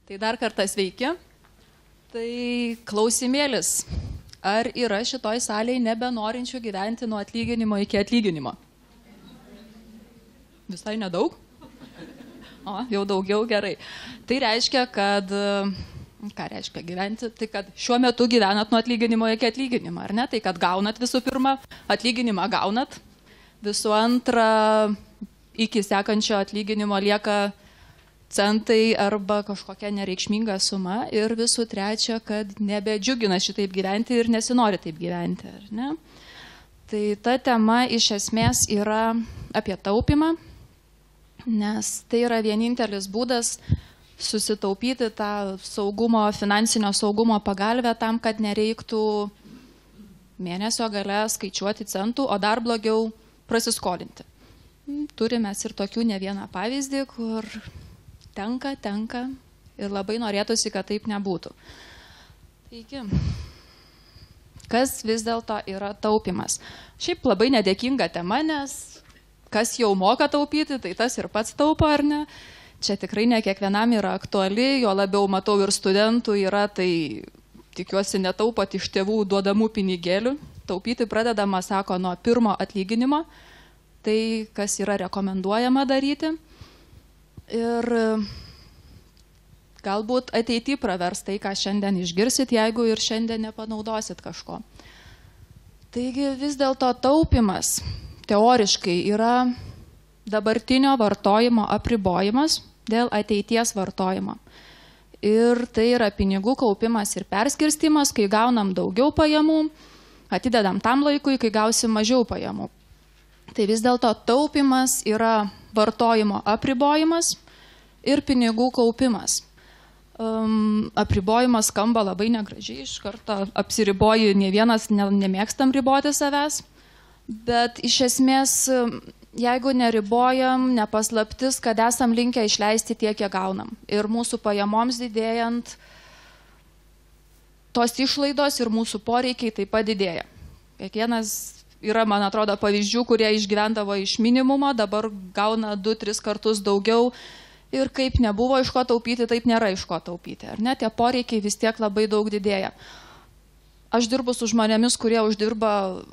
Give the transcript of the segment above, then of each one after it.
Tai dar kartą sveiki. Tai klausimėlis. Ar yra šitoj salėje nebenorinčių gyventi nuo atlyginimo iki atlyginimo? Visai nedaug? O, jau daugiau, gerai. Tai reiškia, kad... Ką reiškia gyventi? Tai kad šiuo metu gyvenat nuo atlyginimo iki atlyginimo, ar ne? Tai kad gaunat visų pirma, atlyginimą gaunat. Visų antra, iki sekančio atlyginimo lieka centai arba kažkokia nereikšminga suma. Ir visų trečia, kad nebedžiugina šitaip gyventi ir nesinori taip gyventi, ar ne? Tai ta tema iš esmės yra apie taupimą, nes tai yra vienintelis būdas susitaupyti tą saugumo, finansinio saugumo pagalvę tam, kad nereiktų mėnesio gale skaičiuoti centų, o dar blogiau prasiskolinti. Turime ir tokių ne vieną pavyzdį, kur tenka ir labai norėtųsi, kad taip nebūtų. Taigi, kas vis dėlto yra taupimas? Šiaip labai nedėkinga tema, nes kas jau moka taupyti, tai tas ir pats taupo, ar ne? Čia tikrai ne kiekvienam yra aktuali, jo labiau matau ir studentų yra, tai tikiuosi netaupot iš tėvų duodamų pinigėlių. Taupyti pradedama, sako, nuo pirmo atlyginimo, tai kas yra rekomenduojama daryti. Ir galbūt ateityje pravers tai, ką šiandien išgirsit, jeigu ir šiandien nepanaudosit kažko. Taigi vis dėlto taupimas teoriškai yra dabartinio vartojimo apribojimas dėl ateities vartojimo. Ir tai yra pinigų kaupimas ir perskirstimas, kai gaunam daugiau pajamų, atidedam tam laikui, kai gausim mažiau pajamų. Tai vis dėlto taupimas yra vartojimo apribojimas ir pinigų kaupimas. Apribojimas skamba labai negražiai, iš karto apsiriboji, ne vienas nemėgstam riboti savęs, bet iš esmės, jeigu neribojam, nepaslaptis, kad esam linkę išleisti tiek, kiek gaunam. Ir mūsų pajamoms didėjant, tos išlaidos ir mūsų poreikiai taip pat didėja. Kiekvienas yra, man atrodo, pavyzdžių, kurie išgyvendavo iš minimumo, dabar gauna 2-3 kartus daugiau. Ir kaip nebuvo iš ko taupyti, taip nėra iš ko taupyti. Ar ne? Tie poreikiai vis tiek labai daug didėja. Aš dirbu su žmonėmis, kurie uždirba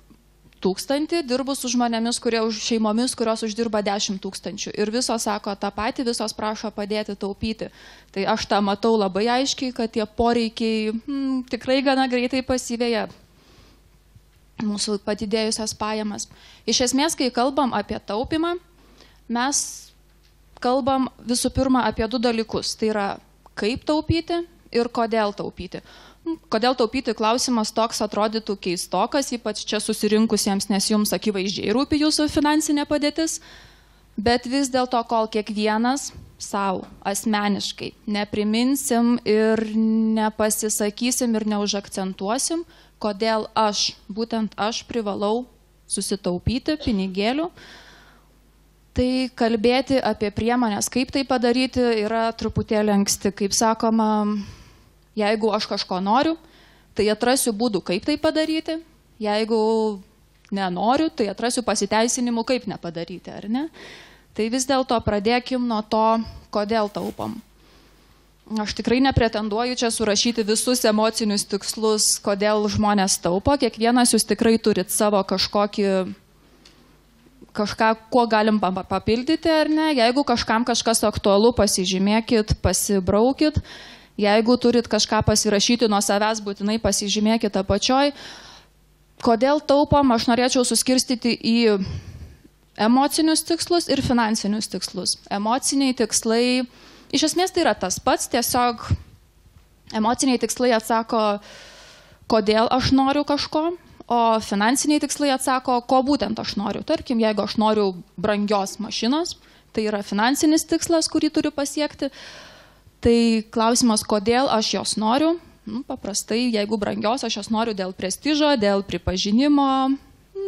1000, dirbu su žmonėmis, šeimomis, kurios uždirba 10 000. Ir visos sako tą patį, visos prašo padėti taupyti. Tai aš tą matau labai aiškiai, kad tie poreikiai tikrai gana greitai pasiveja mūsų padidėjusias pajamas. Iš esmės, kai kalbam apie taupimą, mes kalbam visų pirma apie 2 dalykus. Tai yra, kaip taupyti ir kodėl taupyti. Kodėl taupyti klausimas toks atrodytų keistokas, ypač čia susirinkusiems, nes jums akivaizdžiai rūpi jūsų finansinė padėtis. Bet vis dėlto, kol kiekvienas savo asmeniškai nepriminsim ir nepasisakysim ir neužakcentuosim, kodėl būtent aš privalau susitaupyti pinigėlių, tai kalbėti apie priemonės, kaip tai padaryti, yra truputėlį anksti. Kaip sakoma, jeigu aš kažko noriu, tai atrasiu būdų, kaip tai padaryti. Jeigu nenoriu, tai atrasiu pasiteisinimų, kaip nepadaryti, ar ne? Tai vis dėlto pradėkim nuo to, kodėl taupom. Aš tikrai nepretenduoju čia surašyti visus emocinius tikslus, kodėl žmonės taupo. Kiekvienas jūs tikrai turit savo kažką, kuo galim papildyti, ar ne? Jeigu kažkam kažkas aktualu, pasižymėkit, pasibraukit. Jeigu turit kažką pasirašyti nuo savęs, būtinai pasižymėkit apačioj. Kodėl taupom, aš norėčiau suskirstyti į emocinius tikslus ir finansinius tikslus. Emociniai tikslai, iš esmės tai yra tas pats, tiesiog emociniai tikslai atsako, kodėl aš noriu kažko, o finansiniai tikslai atsako, ko būtent aš noriu. Tarkim, jeigu aš noriu brangios mašinos, tai yra finansinis tikslas, kurį turiu pasiekti. Tai klausimas, kodėl aš jos noriu. Paprastai, jeigu brangios, aš jos noriu dėl prestižo, dėl pripažinimo,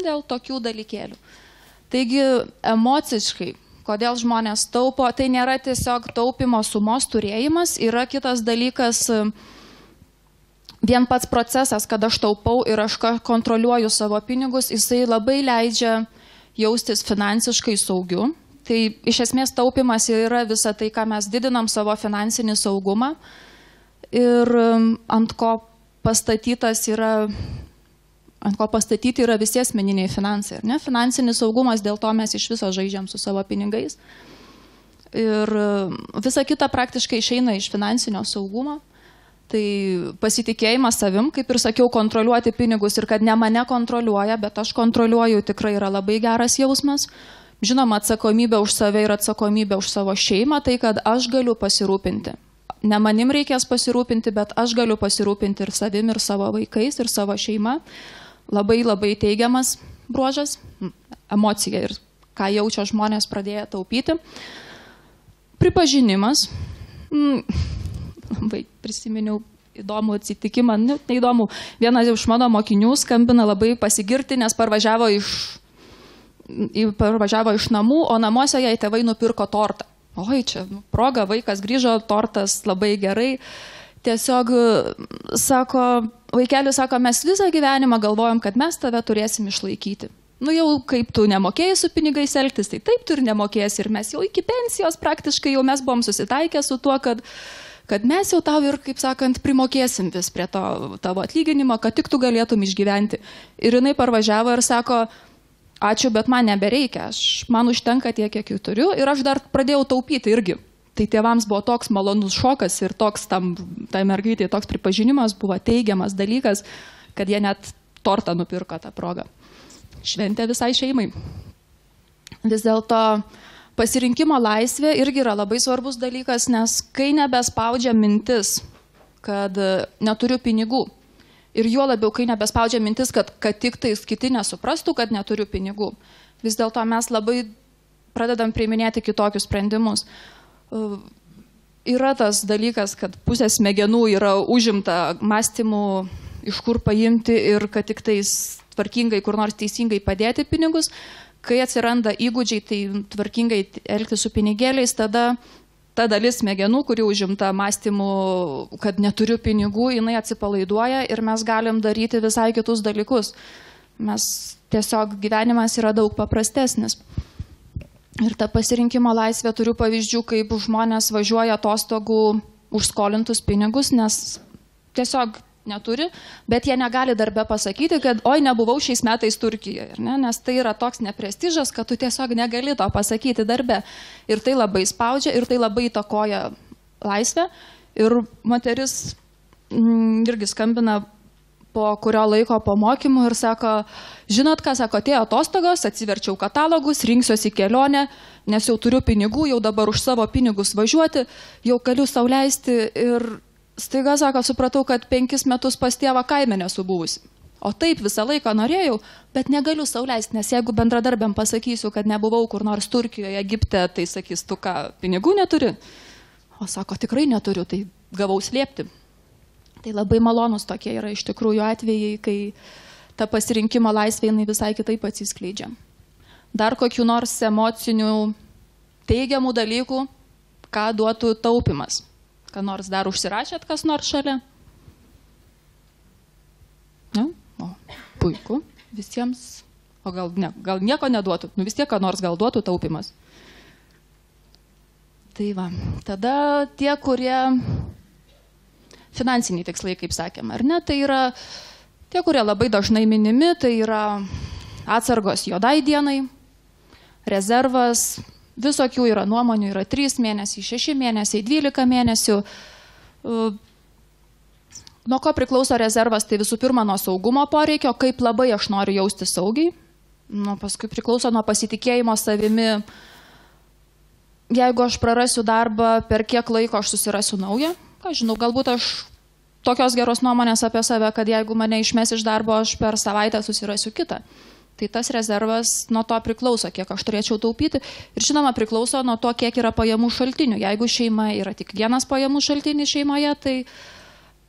dėl tokių dalykėlių. Taigi, emociškai, kodėl žmonės taupo, tai nėra tiesiog taupimo sumos turėjimas, yra kitas dalykas, vien pats procesas, kad aš taupau ir aš kontroliuoju savo pinigus, jisai labai leidžia jaustis finansiškai saugiu. Tai iš esmės taupimas yra visa tai, ką mes didinam savo finansinį saugumą ir ant ko pastatyti yra visi asmeniniai finansai. Ne? Finansinis saugumas, dėl to mes iš viso žaidžiam su savo pinigais. Ir visa kita praktiškai išeina iš finansinio saugumo. Tai pasitikėjimas savim, kaip ir sakiau, kontroliuoti pinigus ir kad ne mane kontroliuoja, bet aš kontroliuoju, tikrai yra labai geras jausmas. Žinoma, atsakomybė už save ir atsakomybė už savo šeimą, tai kad aš galiu pasirūpinti. Ne manim reikės pasirūpinti, bet aš galiu pasirūpinti ir savim, ir savo vaikais, ir savo šeima. Labai labai teigiamas bruožas, emocija ir ką jaučia žmonės pradėję taupyti. Pripažinimas. Labai prisiminiau įdomų atsitikimą, neįdomų. Vienas iš mano mokinių skambina labai pasigirti, nes parvažiavo iš namų, o namuose jai tėvai nupirko tortą. Oi, čia proga, vaikas grįžo, tortas labai gerai. Tiesiog, sako, vaikelis sako, mes visą gyvenimą galvojom, kad mes tave turėsim išlaikyti. Nu jau kaip tu nemokėjai su pinigais elgtis, tai taip tu ir nemokėsi. Ir mes jau iki pensijos praktiškai jau mes buvom susitaikę su tuo, kad mes jau tau ir, kaip sakant, primokėsim vis prie to tavo atlyginimo, kad tik tu galėtum išgyventi. Ir jinai parvažiavo ir sako, ačiū, bet man nebereikia, man užtenka tiek, kiek jų turiu ir aš dar pradėjau taupyti irgi. Tai tėvams buvo toks malonus šokas ir toks tai mergaitė, toks pripažinimas buvo teigiamas dalykas, kad jie net tortą nupirko tą progą. Šventė visai šeimai. Vis dėlto pasirinkimo laisvė irgi yra labai svarbus dalykas, nes kai nebespaudžia mintis, kad neturiu pinigų, ir juo labiau, kai nebespaudžia mintis, kad tik tais kiti nesuprastų, kad neturiu pinigų. Vis dėlto mes labai pradedam priiminėti kitokius sprendimus. Yra tas dalykas, kad pusė smegenų yra užimta mąstymu, iš kur paimti ir kad tik tais tvarkingai, kur nors teisingai padėti pinigus. Kai atsiranda įgūdžiai, tai tvarkingai elgti su pinigėliais, tada ta dalis smegenų, kuri užimta mąstymu, kad neturiu pinigų, jinai atsipalaiduoja ir mes galim daryti visai kitus dalykus. Mes tiesiog gyvenimas yra daug paprastesnis. Ir ta pasirinkimo laisvė, turiu pavyzdžių, kaip žmonės važiuoja atostogų už skolintus pinigus, nes tiesiog neturi, bet jie negali darbe pasakyti, kad oi, nebuvau šiais metais Turkijoje, ne? Nes tai yra toks neprestižas, kad tu tiesiog negali to pasakyti darbe. Ir tai labai spaudžia, ir tai labai įtakoja laisvę. Ir moteris irgi skambina po kurio laiko po mokymų ir sako, žinot ką, sako, atėjo atostogos, atsiverčiau katalogus, rinksiuosi kelionę, nes jau turiu pinigų, jau dabar už savo pinigus važiuoti, jau galiu sau leisti ir staiga, sako, supratau, kad 5 metus pas tėvą kaime nesu buvusi. O taip visą laiką norėjau, bet negaliu sau leisti, nes jeigu bendradarbiam pasakysiu, kad nebuvau kur nors Turkijoje, Egipte, tai sakys, tu ką, pinigų neturi? O sako, tikrai neturiu, tai gavau slėpti. Tai labai malonus tokie yra iš tikrųjų atvejai, kai ta pasirinkimo laisvė jinai visai kitaip atsiskleidžia. Dar kokių nors emocinių teigiamų dalykų, ką duotų taupimas. Ką nors dar užsirašėt, kas nors šalia? Ne? O, puiku. Visiems. O gal nieko neduotų. Nu vis tiek, ką nors gal duotų taupimas. Tai va. Tada tie, kurie finansiniai tikslai, kaip sakėm, ar ne, tai yra tie, kurie labai dažnai minimi, tai yra atsargos juodai dienai, rezervas, visokių yra nuomonių, yra 3 mėnesiai, 6 mėnesiai, 12 mėnesių. Nuo ko priklauso rezervas, tai visų pirma nuo saugumo poreikio, kaip labai aš noriu jausti saugiai, paskui priklauso nuo pasitikėjimo savimi, jeigu aš prarasiu darbą, per kiek laiko aš susirasiu naują. Ką žinau, galbūt aš tokios geros nuomonės apie save, kad jeigu mane išmes iš darbo, aš per savaitę susirasiu kitą. Tai tas rezervas nuo to priklauso, kiek aš turėčiau taupyti. Ir žinoma, priklauso nuo to, kiek yra pajamų šaltinių. Jeigu šeima yra tik vienas pajamų šaltinis šeimoje, tai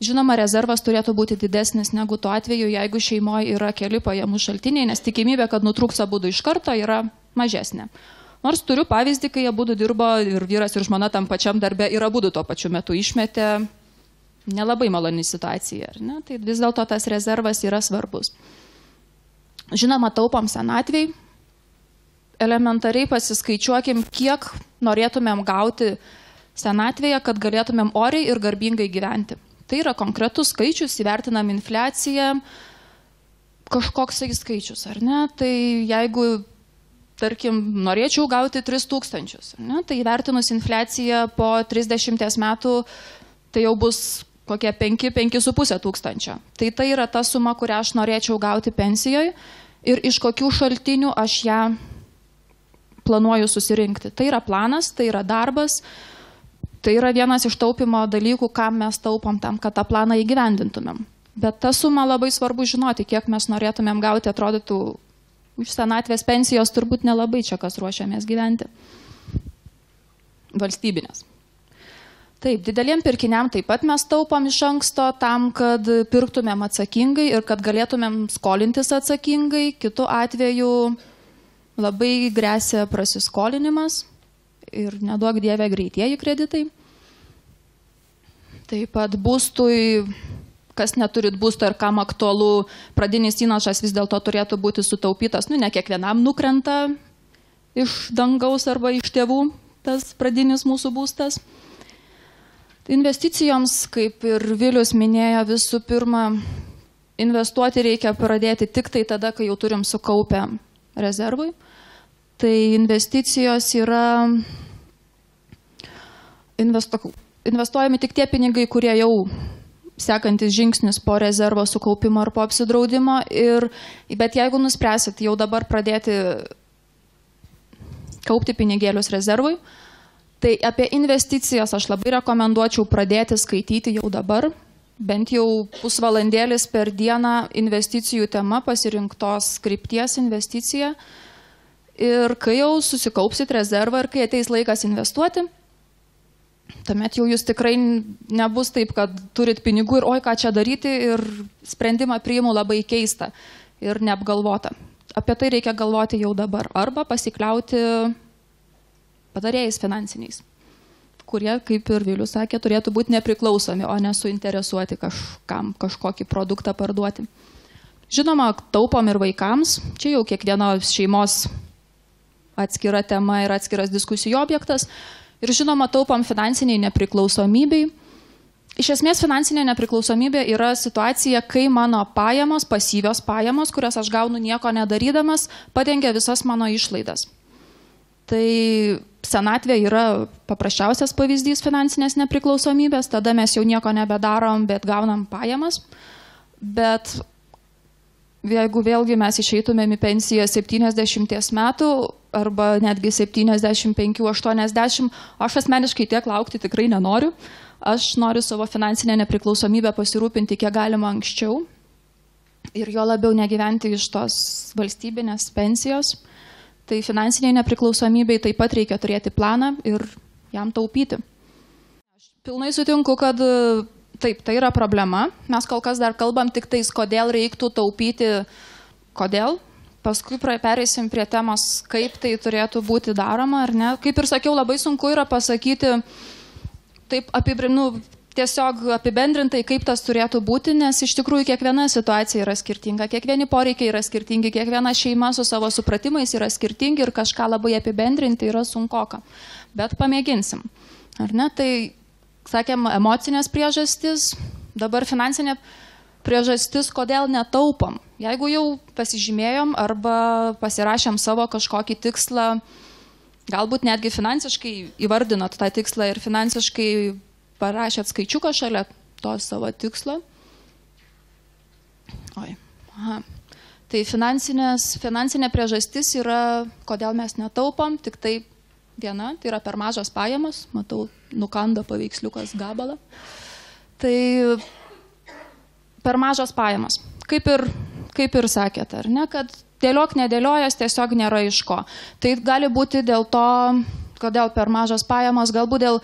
žinoma, rezervas turėtų būti didesnis negu tuo atveju, jeigu šeimoje yra keli pajamų šaltiniai, nes tikimybė, kad nutrūks abudu iš karto, yra mažesnė. Nors turiu pavyzdį, kai abudu dirbo ir vyras ir žmona tam pačiam darbe ir abudu tuo pačiu metu išmetė, nelabai maloni situacija. Ne? Tai vis dėlto tas rezervas yra svarbus. Žinoma, taupom senatvei. elementariai pasiskaičiuokim, kiek norėtumėm gauti senatvėje, kad galėtumėm oriai ir garbingai gyventi. Tai yra konkretus skaičius, įvertinam infliaciją, kažkoksai skaičius, ar ne? Tai jeigu, tarkim, norėčiau gauti 3000, ne? Tai įvertinus infliaciją po 30 metų, tai jau bus kokie 5,5 tūkstančio. Tai yra ta suma, kurią aš norėčiau gauti pensijoje ir iš kokių šaltinių aš ją planuoju susirinkti. Tai yra planas, tai yra darbas, tai yra vienas iš taupimo dalykų, kam mes taupom tam, kad tą planą įgyvendintumėm. Bet ta suma labai svarbu žinoti, kiek mes norėtumėm gauti, atrodytų, iš senatvės pensijos turbūt nelabai čia kas ruošiamės gyventi. Valstybinės. Taip, dideliem pirkiniam taip pat mes taupom iš anksto tam, kad pirktumėm atsakingai ir kad galėtumėm skolintis atsakingai. Kitu atveju labai gresia prasiskolinimas ir neduok dievė greitieji kreditai. Taip pat būstui, kas neturit būsto ir kam aktualu, pradinis įnašas vis dėlto turėtų būti sutaupytas. Ne kiekvienam nukrenta iš dangaus arba iš tėvų tas pradinis mūsų būstas. Investicijoms, kaip ir Vilius minėjo, visų pirma, investuoti reikia pradėti tik tai tada, kai jau turim sukaupę rezervui. Tai investicijos yra investuojami tik tie pinigai, kurie jau sekantis žingsnis po rezervo sukaupimo ar po apsidraudimo. Bet jeigu nuspręsit jau dabar pradėti kaupti pinigėlius rezervui, tai apie investicijas aš labai rekomenduočiau pradėti skaityti jau dabar, bent jau pusvalandėlis per dieną investicijų tema, pasirinktos krypties investicija. Ir kai jau susikaupsit rezervą ir kai ateis laikas investuoti, tuomet jau jūs tikrai nebus taip, kad turit pinigų ir oi, ką čia daryti, ir sprendimą priimu labai keistą ir neapgalvotą. Apie tai reikia galvoti jau dabar. Arba pasikliauti patarėjais finansiniais, kurie, kaip ir Vilius sakė, turėtų būti nepriklausomi, o nesuinteresuoti kažkokį produktą parduoti. Žinoma, taupom ir vaikams. Čia jau kiekvienos šeimos atskira tema ir atskiras diskusijų objektas. Ir žinoma, taupom finansiniai nepriklausomybei. Iš esmės, finansinė nepriklausomybė yra situacija, kai mano pajamos, pasyvios pajamos, kurias aš gaunu nieko nedarydamas, padengia visas mano išlaidas. Tai senatvė yra paprasčiausias pavyzdys finansinės nepriklausomybės, tada mes jau nieko nebedarom, bet gaunam pajamas. Bet jeigu vėlgi mes išeitumėm į pensiją 70 metų arba netgi 75-80, aš asmeniškai tiek laukti tikrai nenoriu. Aš noriu savo finansinę nepriklausomybę pasirūpinti kiek galima anksčiau ir jo labiau negyventi iš tos valstybinės pensijos. Tai finansiniai nepriklausomybei taip pat reikia turėti planą ir jam taupyti. Aš pilnai sutinku, kad taip, tai yra problema. Mes kol kas dar kalbam tik tais, kodėl reiktų taupyti, kodėl. Paskui pereisim prie temos, kaip tai turėtų būti daroma ar ne. Kaip ir sakiau, labai sunku yra pasakyti taip tiesiog apibendrintai, kaip tas turėtų būti, nes iš tikrųjų kiekviena situacija yra skirtinga, kiekvieni poreikiai yra skirtingi, kiekviena šeima su savo supratimais yra skirtingi ir kažką labai apibendrinti yra sunkoka. Bet pamėginsim. Ar ne? Tai, sakėm, emocinės priežastis, dabar finansinė priežastis, kodėl netaupom. Jeigu jau pasižymėjom arba pasirašėm savo kažkokį tikslą, galbūt netgi finansiškai įvardinot tą tikslą ir finansiškai parašėt skaičiuką šalia to savo tikslo. Tai finansinė priežastis yra, kodėl mes netaupom, tik tai viena, tai yra per mažas pajamos. Matau, nukanda paveiksliukas gabalą. Tai per mažas pajamos. Kaip ir sakėte, ar ne, kad dėliok nedėliojas tiesiog nėra iš ko. Tai gali būti dėl to, kodėl per mažas pajamos, galbūt dėl.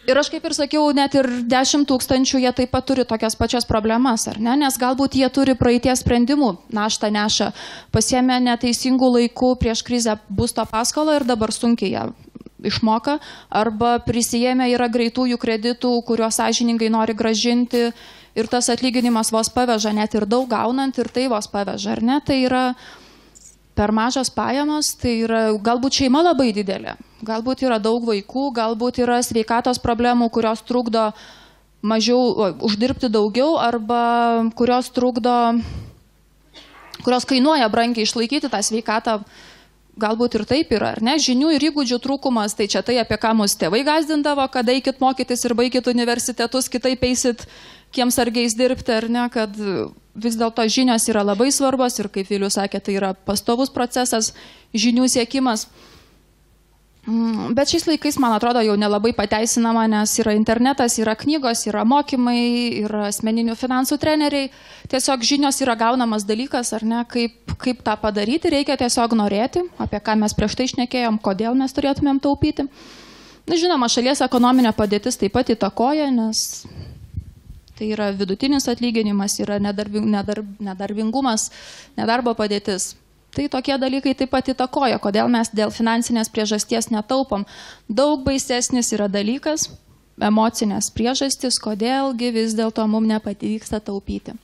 Ir aš kaip ir sakiau, net ir 10 000 jie taip pat turi tokias pačias problemas, ar ne? Nes galbūt jie turi praeities sprendimų, naštą neša, pasiėmė neteisingų laikų prieš krizę būsto paskolą ir dabar sunkiai ją išmoka, arba prisijėmė yra greitųjų kreditų, kuriuos sąžiningai nori gražinti ir tas atlyginimas vos paveža, net ir daug gaunant ir tai vos paveža, ar ne? Tai yra per mažas pajamos, tai yra galbūt šeima labai didelė, galbūt yra daug vaikų, galbūt yra sveikatos problemų, kurios trukdo uždirbti daugiau arba kurios kainuoja brangiai išlaikyti tą sveikatą, galbūt ir taip yra, ar ne? Žinių ir įgūdžių trūkumas, tai čia tai, apie ką mus tėvai gąsdindavo, kad eikit mokytis ir baikit universitetus, kitaip eisit kiemsargiais dirbti, ar ne, kad vis dėlto žinios yra labai svarbos ir, kaip Vilius sakė, tai yra pastovus procesas, žinių siekimas. Bet šiais laikais, man atrodo, jau nelabai pateisinama, nes yra internetas, yra knygos, yra mokymai, yra asmeninių finansų treneriai. Tiesiog žinios yra gaunamas dalykas, ar ne, kaip tą padaryti, reikia tiesiog norėti, apie ką mes prieš tai šnekėjom, kodėl mes turėtumėm taupyti. Na, žinoma, šalies ekonominė padėtis taip pat įtakoja, nes tai yra vidutinis atlyginimas, yra nedarbingumas, nedarbo padėtis. Tai tokie dalykai taip pat įtakoja, kodėl mes dėl finansinės priežasties netaupom. Daug baisesnis yra dalykas, emocinės priežastis, kodėlgi vis dėlto mums nepavyksta taupyti.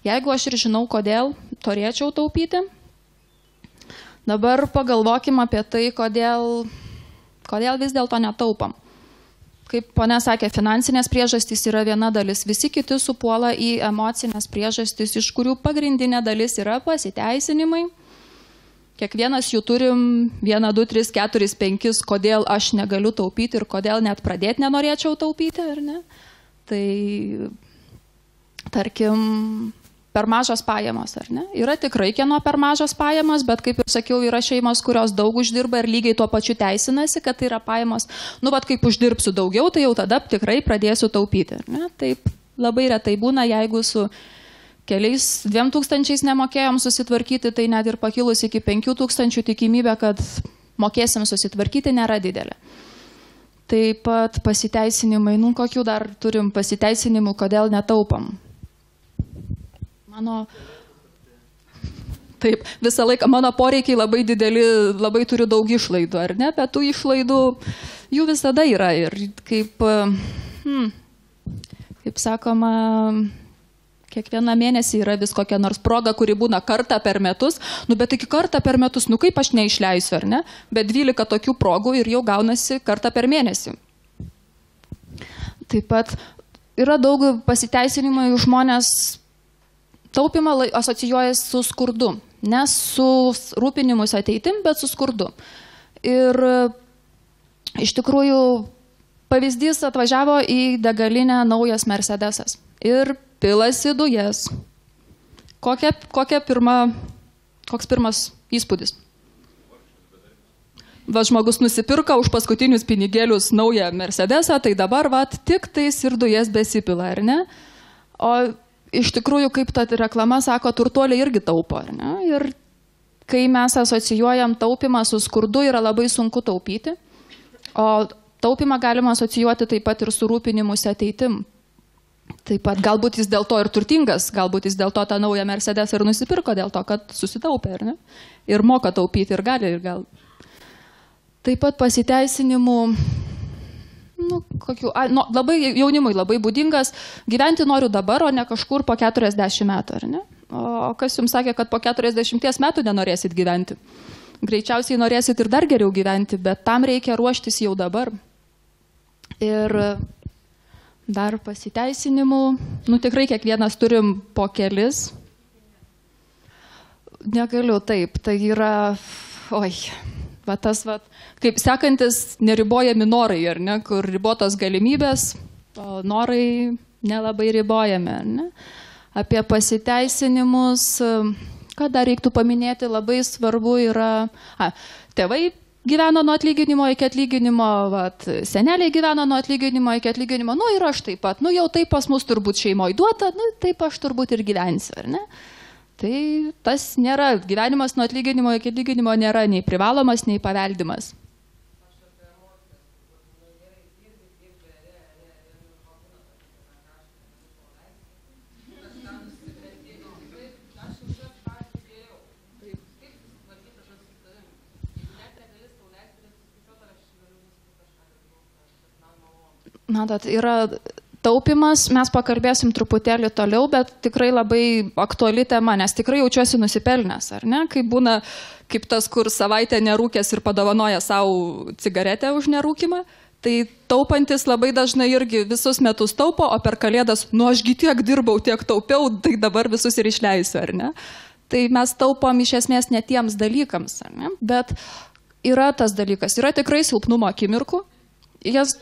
Jeigu aš ir žinau, kodėl turėčiau taupyti, dabar pagalvokim apie tai, kodėl vis dėlto netaupam. Kaip ponia sakė, finansinės priežastys yra viena dalis, visi kiti supuola į emocinės priežastys, iš kurių pagrindinė dalis yra pasiteisinimai. Kiekvienas jų turim 1, 2, 3, 4, 5, kodėl aš negaliu taupyti ir kodėl net pradėti nenorėčiau taupyti, ar ne? Tai, tarkim, per mažos pajamos, ar ne? Yra tikrai kieno per mažos pajamos, bet kaip ir sakiau, yra šeimos, kurios daug uždirba ir lygiai tuo pačiu teisinasi, kad tai yra pajamos. Nu, bet kaip uždirbsiu daugiau, tai jau tada tikrai pradėsiu taupyti, ar ne? Taip labai retai būna, jeigu su keliais 2000 nemokėjom susitvarkyti, tai net ir pakilus iki 5000 tikimybė, kad mokėsim susitvarkyti, nėra didelė. Taip pat pasiteisinimai, kokių dar turim pasiteisinimų, kodėl netaupam. Taip, visą laiką mano poreikiai labai dideli, labai turiu daug išlaidų, ar ne? Bet tų išlaidų jų visada yra ir kaip sakoma, kiekvieną mėnesį yra vis kokia nors proga, kuri būna kartą per metus, bet iki kartą per metus, kaip aš neišleisiu, ar ne? Bet 12 tokių progų ir jau gaunasi kartą per mėnesį. Taip pat yra daug pasiteisinimų, žmonės taupimą asocijuojas su skurdu, ne su rūpinimus ateitim, bet su skurdu. Ir iš tikrųjų pavyzdys, atvažiavo į degalinę naujas Mercedesas ir pilasi dujas. Koks pirmas įspūdis? Va, žmogus nusipirka už paskutinius pinigėlius naują Mercedesą, tai dabar tik tais ir dujas besipila, ar ne? O iš tikrųjų, kaip ta reklama sako, turtuoliai irgi taupo, ar ne? Ir kai mes asocijuojam taupimą su skurdu, yra labai sunku taupyti, o taupimą galima asocijuoti taip pat ir su rūpinimus ateitim. Taip pat galbūt jis dėl to ir turtingas, galbūt jis dėl to tą naują Mercedes ir nusipirko, dėl to, kad susitaupė, ar ne? Ir moka taupyti, ir gali, ir gal. Taip pat pasiteisinimų, labai jaunimui labai būdingas, gyventi noriu dabar, o ne kažkur po 40 metų, ar ne? O kas jums sakė, kad po 40 metų nenorėsit gyventi? Greičiausiai norėsit ir dar geriau gyventi, bet tam reikia ruoštis jau dabar. Ir dar pasiteisinimų, tikrai kiekvienas turim po kelis. Negaliu, taip, tai yra, kaip sekantis neribojami norai, ar ne, kur ribotos galimybės, o norai nelabai ribojami, ar ne. Apie pasiteisinimus, ką dar reiktų paminėti, labai svarbu yra, tėvai gyveno nuo atlyginimo iki atlyginimo, seneliai gyveno nuo atlyginimo iki atlyginimo, ir aš taip pat, jau taip pas mus turbūt šeimoje duota, taip aš turbūt ir gyvensiu, ar ne? Tai tas nėra, gyvenimas nuo atlyginimo iki atlyginimo nėra nei privalomas, nei paveldimas. Matot, yra Taupimas, mes pakalbėsim truputėlį toliau, bet tikrai labai aktuali tema, nes tikrai jaučiuosi nusipelnęs, ar ne? Kai būna kaip tas, kur savaitę nerūkęs ir padovanoja savo cigaretę už nerūkimą, tai taupantis labai dažnai irgi visus metus taupo, o per Kalėdas, nu ašgi tiek dirbau, tiek taupiau, tai dabar visus ir išleisiu, ar ne? Tai mes taupom iš esmės ne tiems dalykams, ar ne? Bet yra tas dalykas, yra tikrai silpnumo akimirkų, jas...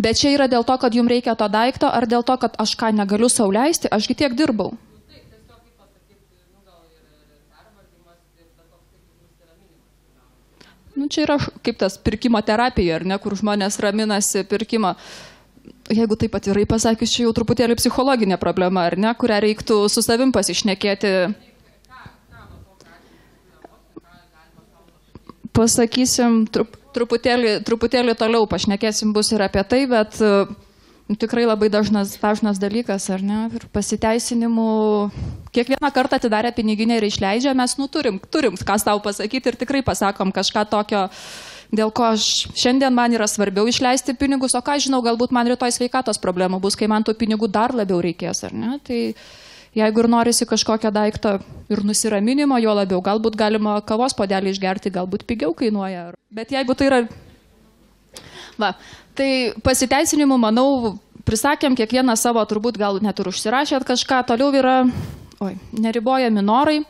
Bet čia yra dėl to, kad jums reikia to daikto, ar dėl to, kad aš ką negaliu sau leisti, ašgi tiek dirbau. Nu, čia yra kaip tas pirkimo terapija, ar ne, kur žmonės raminasi pirkimą. Jeigu taip atvirai pasakius, čia jau truputėlį psichologinė problema, ar ne, kurią reiktų su savim pasišnekėti. Pasakysim, truputėlį toliau pašnekėsim bus ir apie tai, bet tikrai labai dažnas dalykas, ar ne? Ir pasiteisinimų, kiekvieną kartą atidarę piniginę ir išleidžia, mes turim ką savo pasakyti ir tikrai pasakom kažką tokio, dėl ko šiandien man yra svarbiau išleisti pinigus, o ką žinau, galbūt man rytoj sveikatos problemų bus, kai man tų pinigų dar labiau reikės, ar ne? Tai jeigu ir norisi kažkokią daiktą ir nusiraminimo, jo labiau, galbūt galima kavos puodelį išgerti, galbūt pigiau kainuoja. Bet jeigu tai yra... Va, tai pasiteisinimų, manau, prisakėm kiekvieną savo, turbūt gal net ir užsirašėt kažką, toliau yra neribojami norai,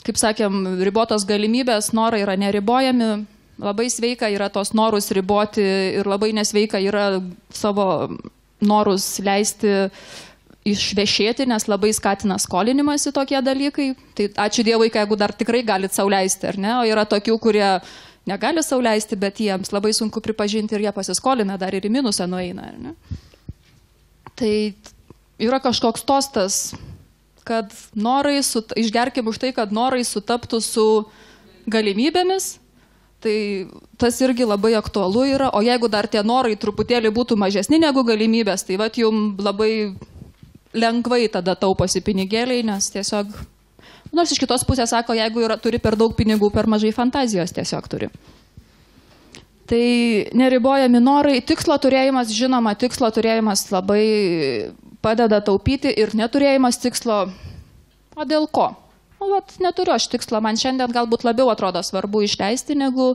kaip sakėm, ribotos galimybės, norai yra neribojami, labai sveika yra tos norus riboti ir labai nesveika yra savo norus leisti išvešėti, nes labai skatina skolinimąsi tokie dalykai. Tai ačiū Dievui, jeigu dar tikrai galit sau leisti, ar ne? O yra tokių, kurie negali sau leisti, bet jiems labai sunku pripažinti ir jie pasiskolina, dar ir į minusą nueina, ar ne? Tai yra kažkoks tostas, kad norai, išgerkim už tai, kad norai sutaptų su galimybėmis, tai tas irgi labai aktualu yra, o jeigu dar tie norai truputėlį būtų mažesni negu galimybės, tai vat jums labai lengvai tada tauposi pinigėliai, nes tiesiog, nors iš kitos pusės sako, jeigu turi per daug pinigų, per mažai fantazijos tiesiog turi. Tai neribojami norai, tikslo turėjimas, žinoma, tikslo turėjimas labai padeda taupyti ir neturėjimas tikslo, o dėl ko? O vat neturiu aš tikslo, man šiandien galbūt labiau atrodo svarbu išleisti, negu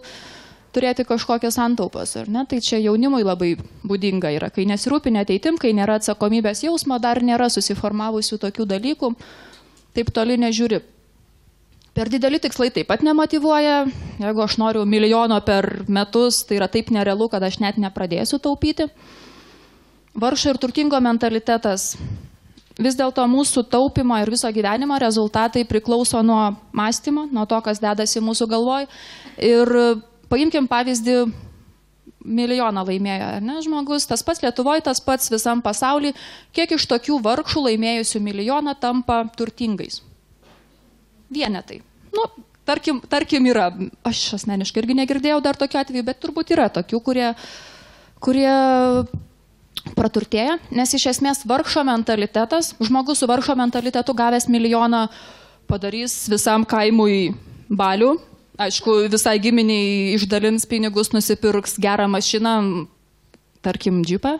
turėti kažkokias santaupas, ar ne? Tai čia jaunimui labai būdinga yra, kai nesirūpinė ateitim, kai nėra atsakomybės jausmo, dar nėra susiformavusių tokių dalykų, taip toli nežiūri. Per dideli tikslai taip pat nemotyvuoja, jeigu aš noriu 1 milijono per metus, tai yra taip nerealu, kad aš net nepradėsiu taupyti. Vargšo ir turtingo mentalitetas. Vis dėlto mūsų taupimo ir viso gyvenimo rezultatai priklauso nuo mąstymo, nuo to, kas dedasi mūsų galvoj. Ir paimkim pavyzdį, 1 milijoną laimėjo, ne, žmogus, tas pats Lietuvoje, tas pats visam pasaulyje, kiek iš tokių vargšų laimėjusių 1 milijoną tampa turtingais? Vienetai. Nu, tarkim yra, aš asmeniškai irgi negirdėjau dar tokiu atveju, bet turbūt yra tokių, kurie praturtėja, nes iš esmės vargšo mentalitetas, žmogus su vargšo mentalitetu gavęs 1 milijoną padarys visam kaimui balių. Aišku, visai giminiai išdalins pinigus, nusipirks gerą mašiną, tarkim, džipą,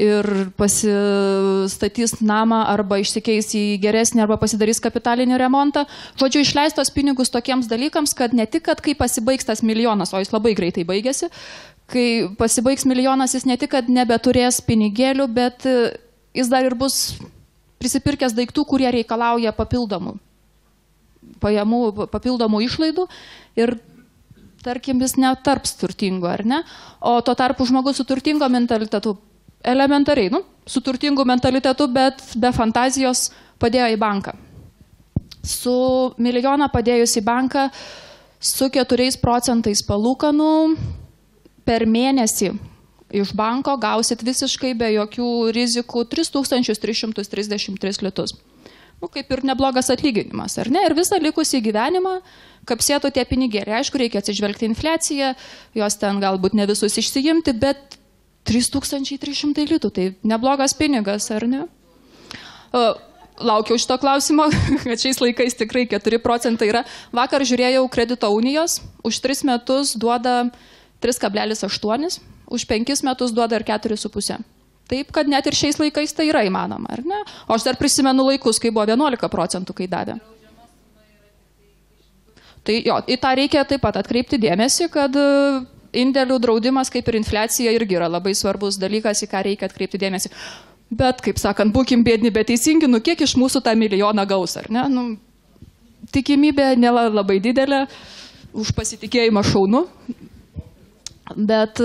ir pasistatys namą arba išsikeis į geresnį arba pasidarys kapitalinį remontą. Žodžiu, išleistos pinigus tokiems dalykams, kad ne tik, kad kai pasibaigs tas 1 milijonas, o jis labai greitai baigėsi, kai pasibaigs 1 milijonas, jis ne tik, kad nebeturės pinigėlių, bet jis dar ir bus prisipirkęs daiktų, kurie reikalauja papildomų pajamų, papildomų išlaidų ir, tarkim, jis netarps turtingo, ar ne? O tuo tarpu žmogus su turtingo mentalitetu, elementariai, su turtingu mentalitetu, bet be fantazijos padėjo į banką. Su 1 milijoną padėjus į banką, su 4% palūkanų per mėnesį iš banko gausit visiškai be jokių rizikų 3333 litus. Nu, kaip ir neblogas atlyginimas, ar ne? Ir visą likusį gyvenimą kapsėtų tie pinigėliai. Aišku, reikia atsižvelgti infliaciją, jos ten galbūt ne visus išsiimti, bet 3300 litų, tai neblogas pinigas, ar ne? Laukiau šito klausimo, kad šiais laikais tikrai 4 procentai yra. Vakar žiūrėjau kredito unijos, už 3 metus duoda 3,8, už 5 metus duoda ir 4,5. Taip, kad net ir šiais laikais tai yra įmanoma, ar ne? O aš dar prisimenu laikus, kai buvo 11 procentų, kai davė. Tai jo, į tą reikia taip pat atkreipti dėmesį, kad indėlių draudimas kaip ir infliacija irgi yra labai svarbus dalykas, į ką reikia atkreipti dėmesį. Bet, kaip sakant, būkim bėdni, bet teisingi, nu kiek iš mūsų tą milijoną gaus, ar ne? Nu, tikimybė nėra labai didelė, už pasitikėjimą šaunu. Bet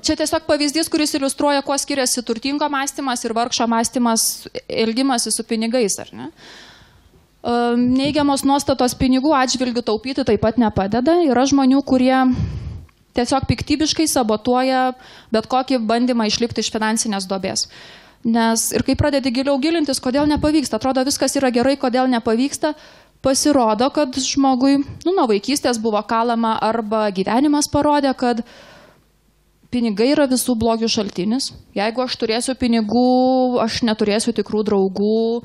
čia tiesiog pavyzdys, kuris iliustruoja, kuo skiriasi turtingo mąstymas ir vargšo mąstymas, elgimasi su pinigais, ar ne? Neigiamos nuostatos pinigų atžvilgių taupyti taip pat nepadeda. Yra žmonių, kurie tiesiog piktybiškai sabotuoja bet kokį bandymą išlipti iš finansinės duobės. Nes ir kai pradedi giliau gilintis, kodėl nepavyksta, atrodo viskas yra gerai, kodėl nepavyksta, pasirodo, kad žmogui nuo vaikystės buvo kalama arba gyvenimas parodė, kad pinigai yra visų blogių šaltinis. Jeigu aš turėsiu pinigų, aš neturėsiu tikrų draugų.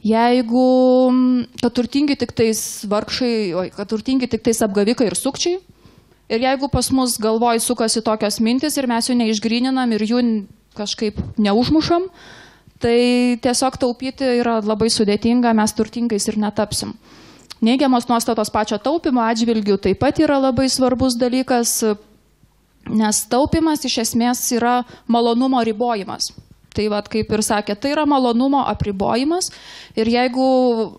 Jeigu, kad turtingi tik tais vargšai, kad turtingi tik tais apgavikai ir sukčiai. Ir jeigu pas mus galvoj sukasi tokios mintis ir mes jų neišgryninam ir jų kažkaip neužmušam, tai tiesiog taupyti yra labai sudėtinga, mes turtingais ir netapsim. Neigiamos nuostatos pačio taupimo atžvilgių taip pat yra labai svarbus dalykas, nes taupimas iš esmės yra malonumo ribojimas. Tai vat, kaip ir sakė, tai yra malonumo apribojimas ir jeigu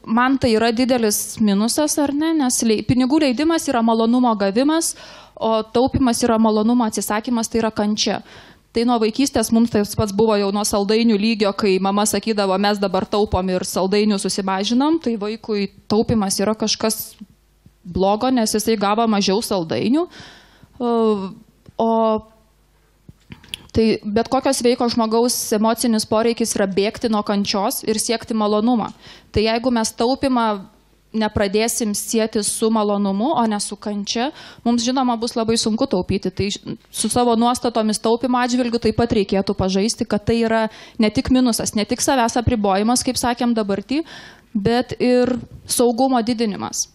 man tai yra didelis minusas ar ne, nes pinigų leidimas yra malonumo gavimas, o taupimas yra malonumo atsisakymas, tai yra kančia. Tai nuo vaikystės mums tai pats buvo jau nuo saldainių lygio, kai mama sakydavo, mes dabar taupom ir saldainių susimažinam, tai vaikui taupimas yra kažkas blogo, nes jisai gavo mažiau saldainių. Tai bet kokios sveiko žmogaus emocinis poreikis yra bėgti nuo kančios ir siekti malonumą. Tai jeigu mes taupimą nepradėsim sieti su malonumu, o ne su kančia, mums žinoma bus labai sunku taupyti. Tai su savo nuostatomis taupimo atžvilgiu taip pat reikėtų pažaisti, kad tai yra ne tik minusas, ne tik savęs apribojimas, kaip sakėm dabartį, bet ir saugumo didinimas.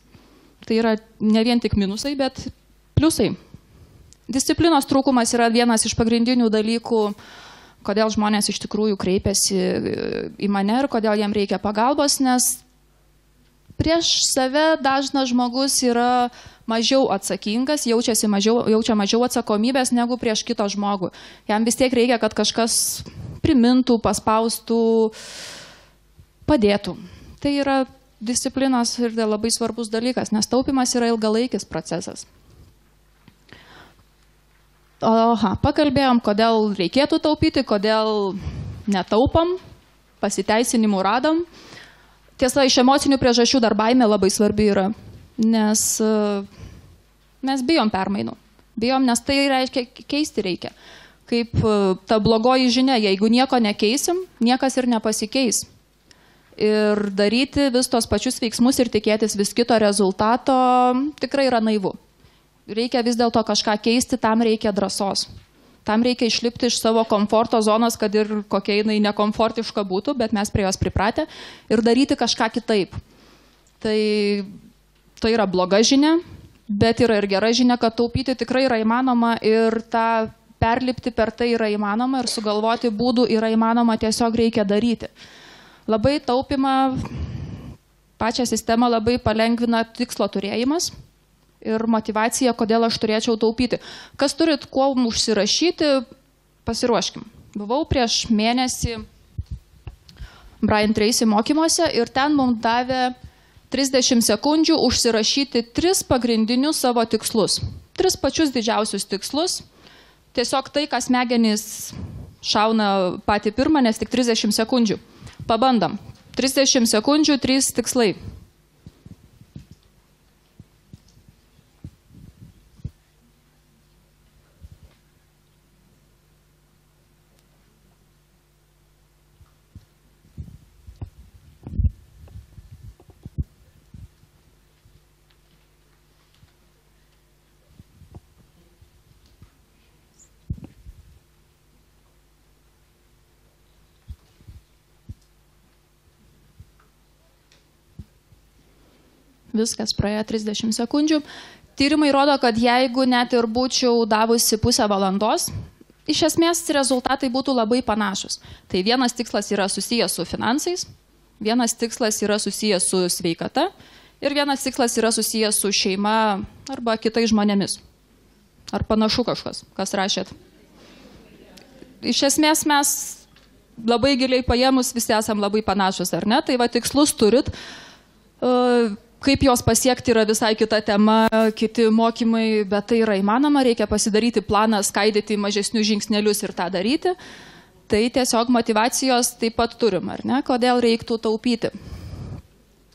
Tai yra ne vien tik minusai, bet pliusai. Disciplinos trūkumas yra vienas iš pagrindinių dalykų, kodėl žmonės iš tikrųjų kreipiasi į mane ir kodėl jiem reikia pagalbos, nes prieš save dažnas žmogus yra mažiau atsakingas, jaučia mažiau atsakomybės negu prieš kitą žmogų. Jam vis tiek reikia, kad kažkas primintų, paspaustų, padėtų. Tai yra disciplinos ir labai svarbus dalykas, nes taupimas yra ilgalaikis procesas. Pakalbėjom, kodėl reikėtų taupyti, kodėl netaupam, pasiteisinimų radom. Tiesa, iš emocinių priežasčių dar baimė labai svarbi yra, nes mes bijom permainų. Bijom, nes tai reiškia, keisti reikia. Kaip ta blogoji žinia, jeigu nieko nekeisim, niekas ir nepasikeis. Ir daryti vis tos pačius veiksmus ir tikėtis vis kito rezultato tikrai yra naivu. Reikia vis dėlto kažką keisti, tam reikia drąsos. Tam reikia išlipti iš savo komforto zonos, kad ir kokia jinai nekomfortiška būtų, bet mes prie jos pripratę ir daryti kažką kitaip. Tai yra bloga žinia, bet yra ir gera žinia, kad taupyti tikrai yra įmanoma ir tą perlipti per tai yra įmanoma ir sugalvoti būdų yra įmanoma, tiesiog reikia daryti. Labai taupimą, pačią sistemą labai palengvina tikslo turėjimas ir motivacija, kodėl aš turėčiau taupyti. Kas turit kuo užsirašyti, pasiruoškim. Buvau prieš mėnesį Brian Tracy mokymuose ir ten mums davė 30 sekundžių užsirašyti 3 pagrindinius savo tikslus. 3 pačius didžiausius tikslus. Tiesiog tai, kas smegenys šauna patį pirmą, nes tik 30 sekundžių. Pabandom. 30 sekundžių, 3 tikslai. Viskas praėjo 30 sekundžių. Tyrimai rodo, kad jeigu net ir būčiau davusi pusę valandos, iš esmės rezultatai būtų labai panašus. Tai vienas tikslas yra susijęs su finansais, vienas tikslas yra susijęs su sveikata ir vienas tikslas yra susijęs su šeima arba kitais žmonėmis. Ar panašu kažkas, kas rašėt? Iš esmės mes labai giliai paėmus visi esam labai panašus, ar ne? Tai va tikslus turit. Kaip jos pasiekti yra visai kita tema, kiti mokymai, bet tai yra įmanoma, reikia pasidaryti planą, skaidyti mažesnius žingsnelius ir tą daryti. Tai tiesiog motyvacijos taip pat turim, ar ne? Kodėl reiktų taupyti?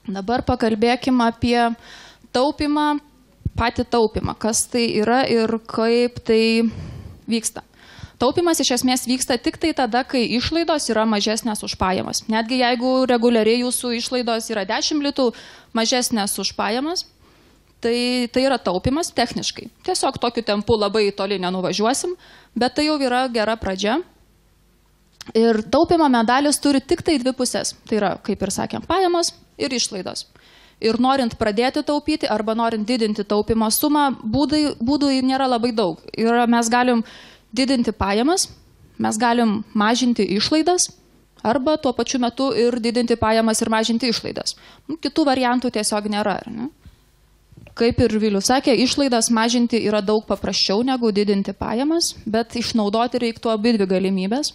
Dabar pakalbėkime apie taupimą, patį taupimą, kas tai yra ir kaip tai vyksta. Taupimas iš esmės vyksta tik tai tada, kai išlaidos yra mažesnės už pajamas. Netgi jeigu reguliariai jūsų išlaidos yra 10 litų mažesnės už pajamas, tai yra taupimas techniškai. Tiesiog tokiu tempu labai toli nenuvažiuosim, bet tai jau yra gera pradžia. Ir taupimo medalis turi tik tai dvi pusės. Tai yra, kaip ir sakėm, pajamos ir išlaidos. Ir norint pradėti taupyti arba norint didinti taupimo sumą, būdų nėra labai daug. Ir mes galim didinti pajamas, mes galim mažinti išlaidas arba tuo pačiu metu ir didinti pajamas ir mažinti išlaidas. Kitų variantų tiesiog nėra. Ne? Kaip ir Vilius sakė, išlaidas mažinti yra daug paprasčiau negu didinti pajamas, bet išnaudoti reiktų abidvi galimybės.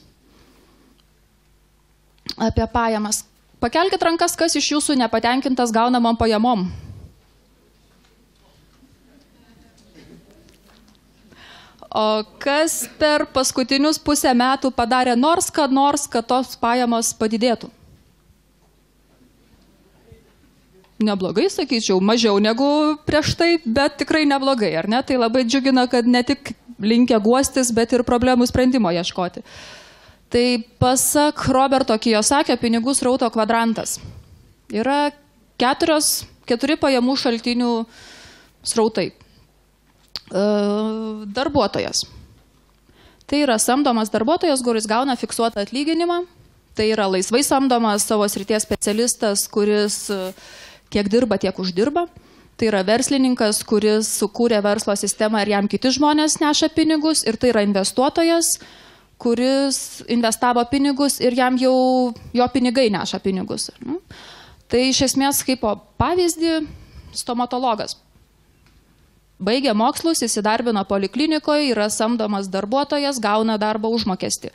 Apie pajamas. Pakelkit rankas, kas iš jūsų nepatenkintas gaunamom pajamom. O kas per paskutinius pusę metų padarė nors, kad tos pajamos padidėtų? Neblogai, sakyčiau, mažiau negu prieš tai, bet tikrai neblogai, ar ne? Tai labai džiugina, kad ne tik linkę guostis, bet ir problemų sprendimo ieškoti. Tai pasak Roberto Kiyosakio pinigų srauto kvadrantas. Yra keturi pajamų šaltinių srautai. Darbuotojas. Tai yra samdomas darbuotojas, kuris gauna fiksuotą atlyginimą. Tai yra laisvai samdomas savo srities specialistas, kuris tiek dirba, tiek uždirba. Tai yra verslininkas, kuris sukūrė verslo sistemą ir jam kiti žmonės neša pinigus. Ir tai yra investuotojas, kuris investavo pinigus ir jam jau jo pinigai neša pinigus. Tai iš esmės kaip pavyzdį stomatologas. Baigė mokslus, įsidarbino poliklinikoje, yra samdomas darbuotojas, gauna darbo užmokestį.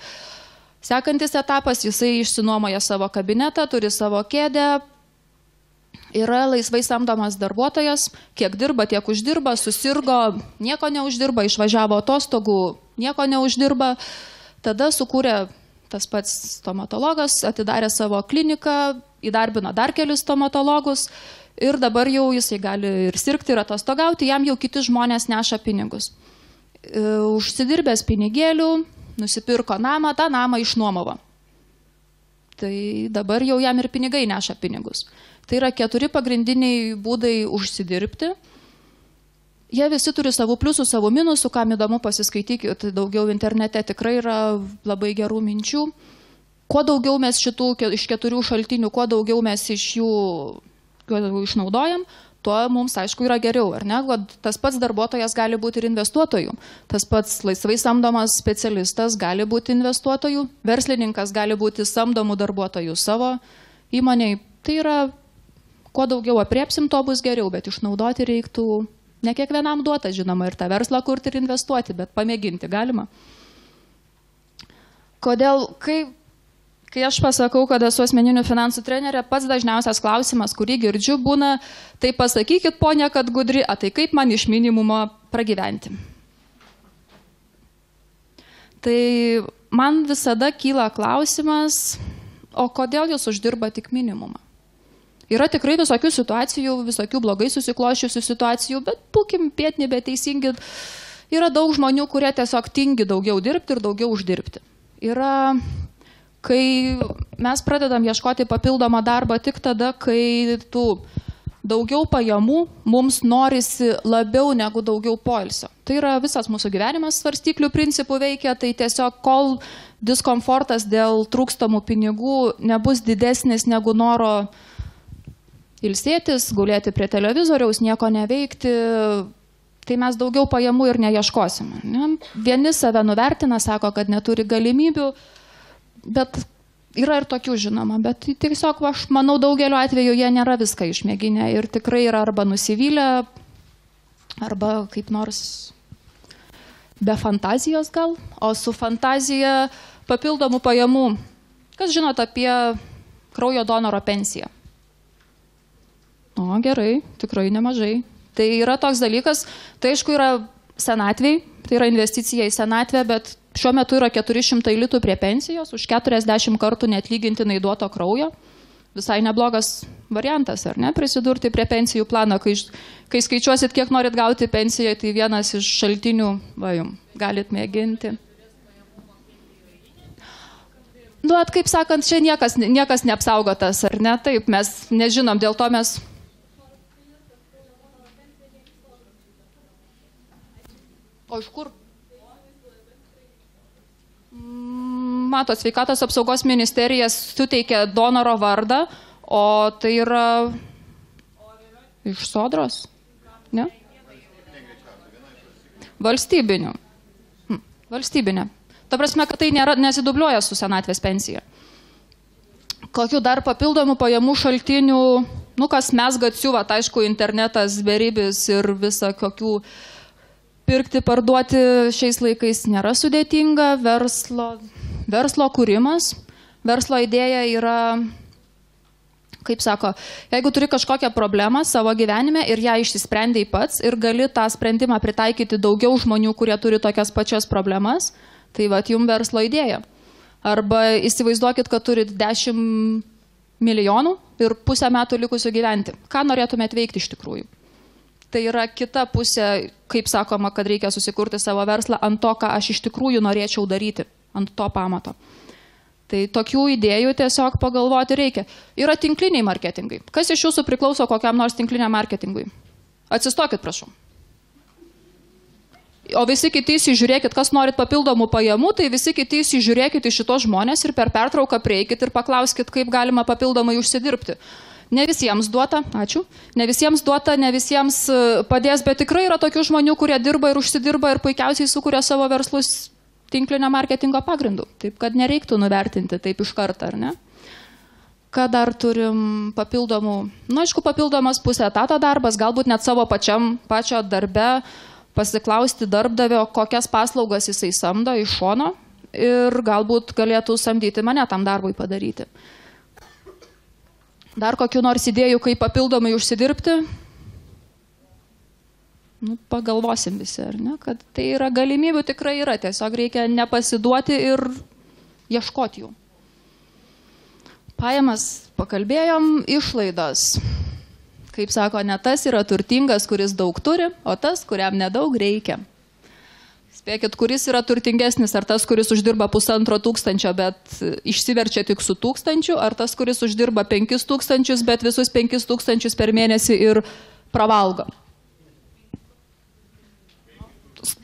Sekantis etapas, jisai išsinuomoja savo kabinetą, turi savo kėdę, yra laisvai samdomas darbuotojas, kiek dirba, tiek uždirba, susirgo, nieko neuždirba, išvažiavo atostogų, nieko neuždirba. Tada sukūrė tas pats stomatologas, atidarė savo kliniką, įdarbino dar kelius stomatologus. Ir dabar jau jisai gali ir sirgti, ir atostogauti, jam jau kiti žmonės neša pinigus. Užsidirbęs pinigėlių, nusipirko namą, tą namą išnuomavo. Tai dabar jau jam ir pinigai neša pinigus. Tai yra 4 pagrindiniai būdai užsidirbti. Jie visi turi savų pliusų, savų minusų, kam įdomu pasiskaitykite daugiau internete, tikrai yra labai gerų minčių. Kuo daugiau mes iš 4 šaltinių, kuo daugiau mes iš jų išnaudojam, tuo mums aišku yra geriau, ar ne? Tas pats darbuotojas gali būti ir investuotojų, tas pats laisvai samdomas specialistas gali būti investuotojų, verslininkas gali būti samdomų darbuotojų savo įmonėje. Tai yra, kuo daugiau apriepsim, to bus geriau, bet išnaudoti reiktų ne kiekvienam duota, žinoma, ir tą verslą kurti ir investuoti, bet pamėginti galima. Kodėl, kai aš pasakau, kad esu asmeninių finansų trenerė, pats dažniausias klausimas, kurį girdžiu, būna, tai pasakykit, ponia, kad gudri, tai kaip man iš minimumo pragyventi? Tai man visada kyla klausimas, o kodėl jūs uždirba tik minimumą? Yra tikrai visokių situacijų, visokių blogai susikloščiusių situacijų, bet būkim biedni, bet teisingi. Yra daug žmonių, kurie tiesiog tingi daugiau dirbti ir daugiau uždirbti. Yra, kai mes pradedam ieškoti papildomą darbą tik tada, kai tų daugiau pajamų mums norisi labiau negu daugiau poilsio. Tai yra visas mūsų gyvenimas svarstyklių principų veikia, tai tiesiog kol diskomfortas dėl trūkstamų pinigų nebus didesnis negu noro ilsėtis, gulėti prie televizoriaus, nieko neveikti, tai mes daugiau pajamų ir neieškosim. Ne? Vieni save nuvertina, sako, kad neturi galimybių, bet yra ir tokių žinoma, bet tiesiog aš manau daugeliu atveju jie nėra viską išmėginę ir tikrai yra arba nusivylę, arba kaip nors be fantazijos gal, o su fantazija papildomų pajamų. Kas žinot apie kraujo donoro pensiją? O, gerai, tikrai nemažai. Tai yra toks dalykas, tai aišku yra senatviai, tai yra investicija į senatvę, bet šiuo metu yra 400 litų prie pensijos, už 40 kartų neatlygintinai duoto kraujo. Visai neblogas variantas, ar ne, prisidurti prie pensijų plano. Kai skaičiuosit, kiek norit gauti pensiją, tai vienas iš šaltinių, va jum, galit mėginti. Nu, kaip sakant, čia niekas neapsaugotas, ar ne? Taip, mes nežinom, dėl to mes... O iš kur? Matot, sveikatos apsaugos ministerija suteikia donoro vardą, o tai yra iš sodros? Ne? Valstybinių. Valstybinė. Ta prasme, kad tai nesidubliuoja su senatvės pensija. Kokių dar papildomų pajamų šaltinių, nu kas mezga siuvat, aišku, internetas, beribis ir visa kokių pirkti, parduoti šiais laikais nėra sudėtinga. Verslo kūrimas. Verslo idėja yra, kaip sako, jeigu turi kažkokią problemą savo gyvenime ir ją išsisprendai pats ir gali tą sprendimą pritaikyti daugiau žmonių, kurie turi tokias pačias problemas, tai vat jums verslo idėja. Arba įsivaizduokit, kad turit 10 milijonų ir pusę metų likusių gyventi. Ką norėtumėt veikti iš tikrųjų? Tai yra kita pusė, kaip sakoma, kad reikia susikurti savo verslą ant to, ką aš iš tikrųjų norėčiau daryti, ant to pamato. Tai tokių idėjų tiesiog pagalvoti reikia. Yra tinkliniai marketingai. Kas iš jūsų priklauso kokiam nors tinkliniam marketingui? Atsistokit, prašau. O visi kiti įsižiūrėkit, kas norit papildomų pajamų, tai visi kiti įsižiūrėkit į šitos žmonės ir per pertrauką prieikit ir paklauskit, kaip galima papildomai užsidirbti. Ne visiems duota, ačiū, ne visiems duota, ne visiems padės, bet tikrai yra tokių žmonių, kurie dirba ir užsidirba ir puikiausiai sukuria savo verslus tinklinio marketingo pagrindų. Taip, kad nereiktų nuvertinti taip iš karto, ar ne? Ką dar turim papildomų? Nu, aišku, papildomas pusė etato darbas, galbūt net savo pačio darbe pasiklausti darbdavio, kokias paslaugas jisai samdo iš šono ir galbūt galėtų samdyti mane tam darbui padaryti. Dar kokių nors idėjų, kaip papildomai užsidirbti? Nu, pagalvosim visi, ar ne? Kad tai yra galimybių tikrai yra, tiesiog reikia nepasiduoti ir ieškoti jų. Pajamas pakalbėjom, išlaidos. Kaip sako, ne tas yra turtingas, kuris daug turi, o tas, kuriam nedaug reikia. Spėkit, kuris yra turtingesnis, ar tas, kuris uždirba 1500, bet išsiverčia tik su 1000, ar tas, kuris uždirba 5000, bet visus 5000 per mėnesį ir pravalgo.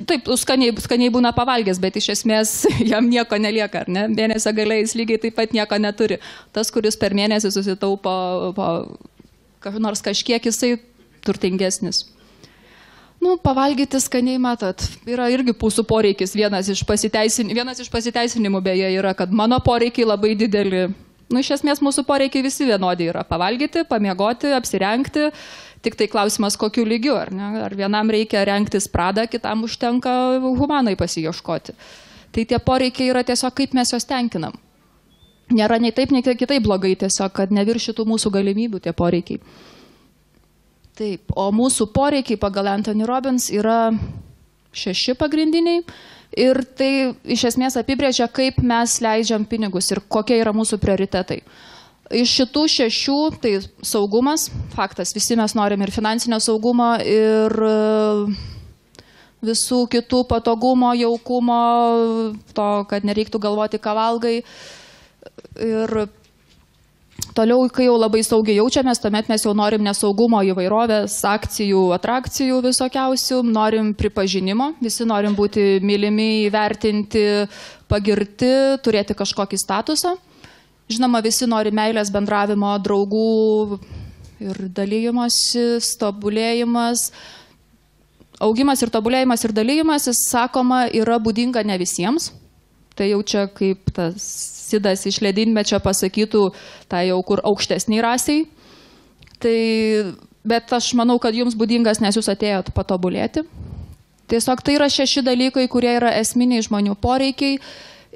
Taip, skaniai būna pavalgęs, bet iš esmės jam nieko nelieka, ar ne? Mėnesio gale jis lygiai taip pat nieko neturi. Tas, kuris per mėnesį susitaupo nors kažkiek, jisai turtingesnis. Nu, pavalgyti skaniai, matot, yra irgi mūsų poreikis. Vienas iš pasiteisinimų beje yra, kad mano poreikiai labai dideli. Nu, iš esmės mūsų poreikiai visi vienodi yra. Pavalgyti, pamiegoti, apsirengti. Tik tai klausimas, kokiu lygiu, ar ne? Ar vienam reikia rengtis Pradą, kitam užtenka Humanai pasiieškoti. Tai tie poreikiai yra tiesiog, kaip mes juos tenkinam. Nėra nei taip, nei kitaip blogai, tiesiog, kad neviršytų mūsų galimybių tie poreikiai. Taip, o mūsų poreikiai pagal Anthony Robbins yra 6 pagrindiniai ir tai iš esmės apibrėžia, kaip mes leidžiam pinigus ir kokie yra mūsų prioritetai. Iš šitų 6, tai saugumas, faktas, visi mes norim ir finansinio saugumo, ir visų kitų patogumo, jaukumo, to, kad nereiktų galvoti, ką valgai. Ir toliau, kai jau labai saugiai jaučiamės, tuomet mes jau norim nesaugumo, įvairovės, akcijų, atrakcijų visokiausių, norim pripažinimo, visi norim būti mylimi, įvertinti, pagirti, turėti kažkokį statusą. Žinoma, visi nori meilės, bendravimo, draugų Ir dalyjimasis, tobulėjimas, augimas ir tobulėjimas ir dalyjimasis, sakoma, yra būdinga ne visiems. Tai jau čia kaip tas Sidas iš ledynmečio pasakytų, tai jau kur aukštesniai rasiai. Tai, bet aš manau, kad jums būdingas, nes jūs atėjot patobulėti. Tiesiog tai yra 6 dalykai, kurie yra esminiai žmonių poreikiai.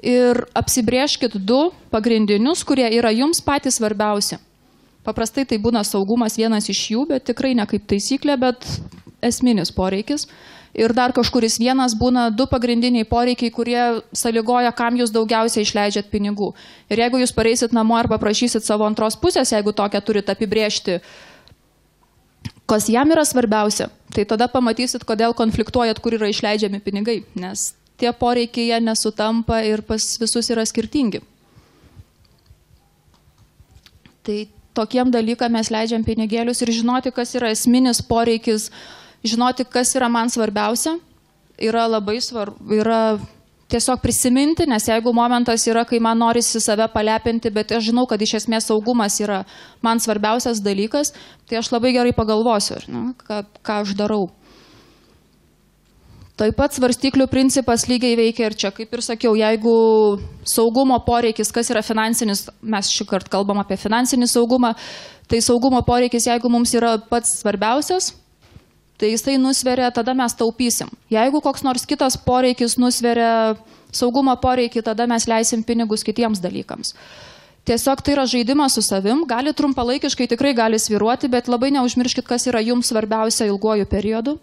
Ir apsibrėžkit 2 pagrindinius, kurie yra jums patys svarbiausi. Paprastai tai būna saugumas vienas iš jų, bet tikrai ne kaip taisyklė, bet esminis poreikis. Ir dar kažkuris vienas būna 2 pagrindiniai poreikiai, kurie sąlygoja, kam jūs daugiausiai išleidžiat pinigų. Ir jeigu jūs pareisit namo ar paprašysit savo antros pusės, jeigu tokią turit apibrėžti, kas jam yra svarbiausia, tai tada pamatysit, kodėl konfliktuojat, kur yra išleidžiami pinigai, nes tie poreikiai jie nesutampa ir pas visus yra skirtingi. Tai tokiem dalykam mes leidžiam pinigėlius ir žinoti, kas yra esminis poreikis, žinoti, kas yra man svarbiausia, yra labai svarbu, yra tiesiog prisiminti, nes jeigu momentas yra, kai man norisi save palepinti, bet aš žinau, kad iš esmės saugumas yra man svarbiausias dalykas, tai aš labai gerai pagalvosiu, ką aš darau. Taip pat svarstyklių principas lygiai veikia ir čia, kaip ir sakiau, jeigu saugumo poreikis, kas yra finansinis, mes šį kartą kalbam apie finansinį saugumą, tai saugumo poreikis, jeigu mums yra pats svarbiausias, tai jisai nusveria, tada mes taupysim. Jeigu koks nors kitas poreikis nusveria saugumo poreikį, tada mes leisim pinigus kitiems dalykams. Tiesiog tai yra žaidimas su savim, gali trumpalaikiškai tikrai gali svyruoti, bet labai neužmirškit, kas yra jums svarbiausia ilguoju periodu.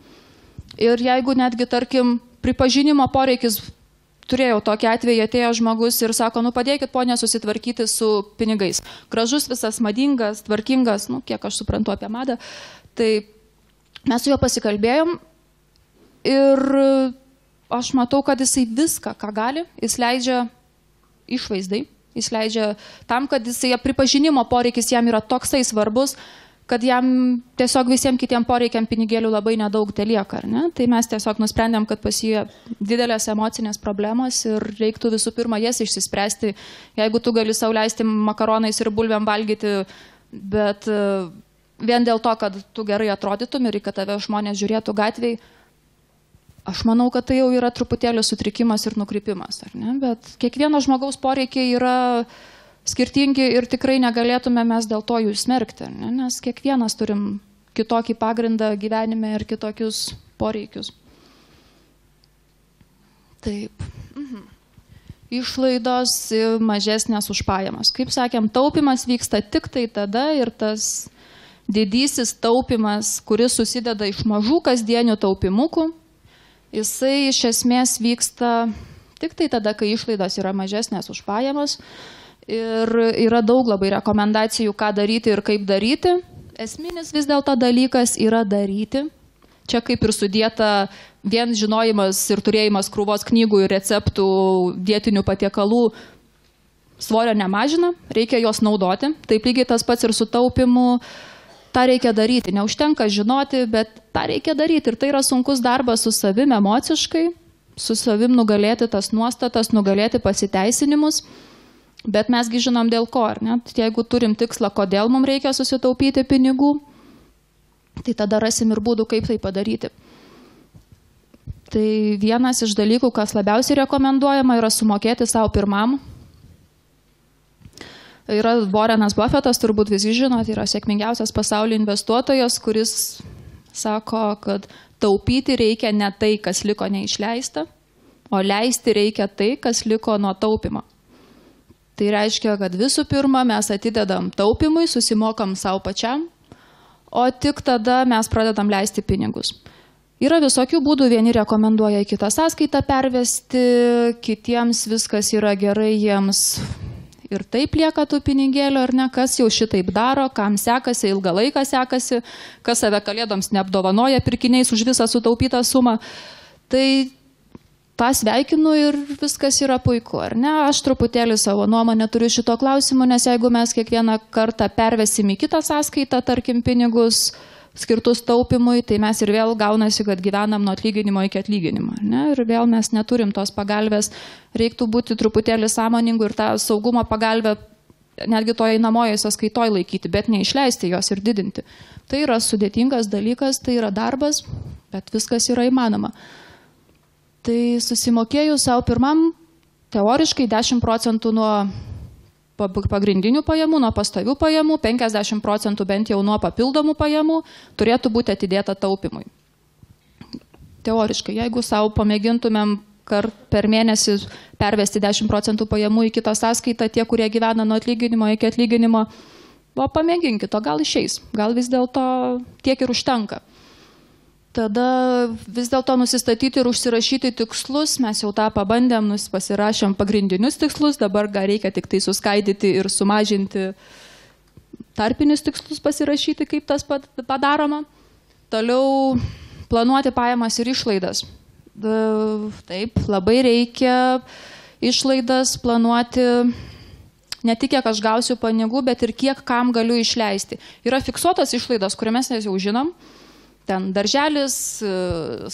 Ir jeigu netgi, tarkim, pripažinimo poreikis, turėjau tokį atvejį, atėjo žmogus ir sako, nu padėkit ponė susitvarkyti su pinigais. Gražus, visas madingas, tvarkingas, nu kiek aš suprantu apie madą, tai mes su juo pasikalbėjom ir aš matau, kad jisai viską, ką gali, jis leidžia išvaizdai, jis leidžia tam, kad jisai pripažinimo poreikis jam yra toksai svarbus, kad jam tiesiog visiems kitiem poreikiam pinigėlių labai nedaug telieka, ar ne? Tai mes tiesiog nusprendėm, kad pas jį didelės emocinės problemos ir reiktų visų pirma jas išsispręsti. Jeigu tu gali sau leisti makaronais ir bulvėm valgyti, bet vien dėl to, kad tu gerai atrodytum ir kad tave žmonės žiūrėtų gatvėj, aš manau, kad tai jau yra truputėlį sutrikimas ir nukrypimas, ar ne? Bet kiekvieno žmogaus poreikiai yra skirtingi ir tikrai negalėtume mes dėl to jų smerkti, ne? Nes kiekvienas turim kitokį pagrindą gyvenime ir kitokius poreikius. Taip. Išlaidos mažesnės už pajamas. Kaip sakėm, taupimas vyksta tik tai tada ir tas didysis taupimas, kuris susideda iš mažų kasdienių taupimukų, jisai iš esmės vyksta tik tai tada, kai išlaidos yra mažesnės už pajamas. Ir yra daug labai rekomendacijų, ką daryti ir kaip daryti. Esminis vis dėlto dalykas yra daryti. Čia kaip ir su dieta, vien žinojimas ir turėjimas krūvos knygų ir receptų dietinių patiekalų svorio nemažina, reikia juos naudoti. Taip lygiai tas pats ir su taupimu, tą reikia daryti. Neužtenka žinoti, bet tą reikia daryti. Ir tai yra sunkus darbas su savim emociškai, su savim nugalėti tas nuostatas, nugalėti pasiteisinimus. Bet mesgi žinom dėl ko, ar ne? Jeigu turim tikslą, kodėl mums reikia susitaupyti pinigų, tai tada rasim ir būdų, kaip tai padaryti. Tai vienas iš dalykų, kas labiausiai rekomenduojama, yra sumokėti savo pirmam. Yra Warrenas Buffettas, turbūt visi žinot, yra sėkmingiausias pasaulio investuotojas, kuris sako, kad taupyti reikia ne tai, kas liko neišleista, o leisti reikia tai, kas liko nuo taupimo. Tai reiškia, kad visų pirma mes atidedam taupimui, susimokam savo pačiam, o tik tada mes pradedam leisti pinigus. Yra visokių būdų, vieni rekomenduoja į kitą sąskaitą pervesti, kitiems viskas yra gerai, jiems ir taip lieka tų pinigėlių, ar ne, kas jau šitaip daro, kam sekasi, ilgą laiką sekasi, kas save kalėdoms neapdovanoja pirkiniais už visą sutaupytą sumą. Tai tą sveikinu ir viskas yra puiku, ar ne? Aš truputėlį savo nuomonę turiu šito klausimu, nes jeigu mes kiekvieną kartą pervesim į kitą sąskaitą, tarkim, pinigus skirtus taupimui, tai mes ir vėl gaunasi, kad gyvenam nuo atlyginimo iki atlyginimo, ne? Ir vėl mes neturim tos pagalbės, reiktų būti truputėlį sąmoningų ir tą saugumo pagalbę netgi toje einamojoje sąskaitoje laikyti, bet neišleisti jos ir didinti. Tai yra sudėtingas dalykas, tai yra darbas, bet viskas yra įmanoma. Tai susimokėjus savo pirmam, teoriškai 10% nuo pagrindinių pajamų, nuo pastovių pajamų, 50% bent jau nuo papildomų pajamų turėtų būti atidėta taupimui. Teoriškai, jeigu savo pamėgintumėm per mėnesį pervesti 10% pajamų į kitą sąskaitą, tie, kurie gyvena nuo atlyginimo iki atlyginimo, pamėginkit, o gal išeis, gal vis dėlto tiek ir užtenka. Tada vis dėlto nusistatyti ir užsirašyti tikslus, mes jau tą pabandėm, pasirašėm pagrindinius tikslus, dabar reikia tik tai suskaidyti ir sumažinti tarpinius tikslus pasirašyti, kaip tas padaroma. Toliau planuoti pajamas ir išlaidas. Taip, labai reikia išlaidas planuoti ne tik kiek aš gausiu pinigų, bet ir kiek kam galiu išleisti. Yra fiksuotos išlaidos, kurią mes jau žinom. Ten darželis,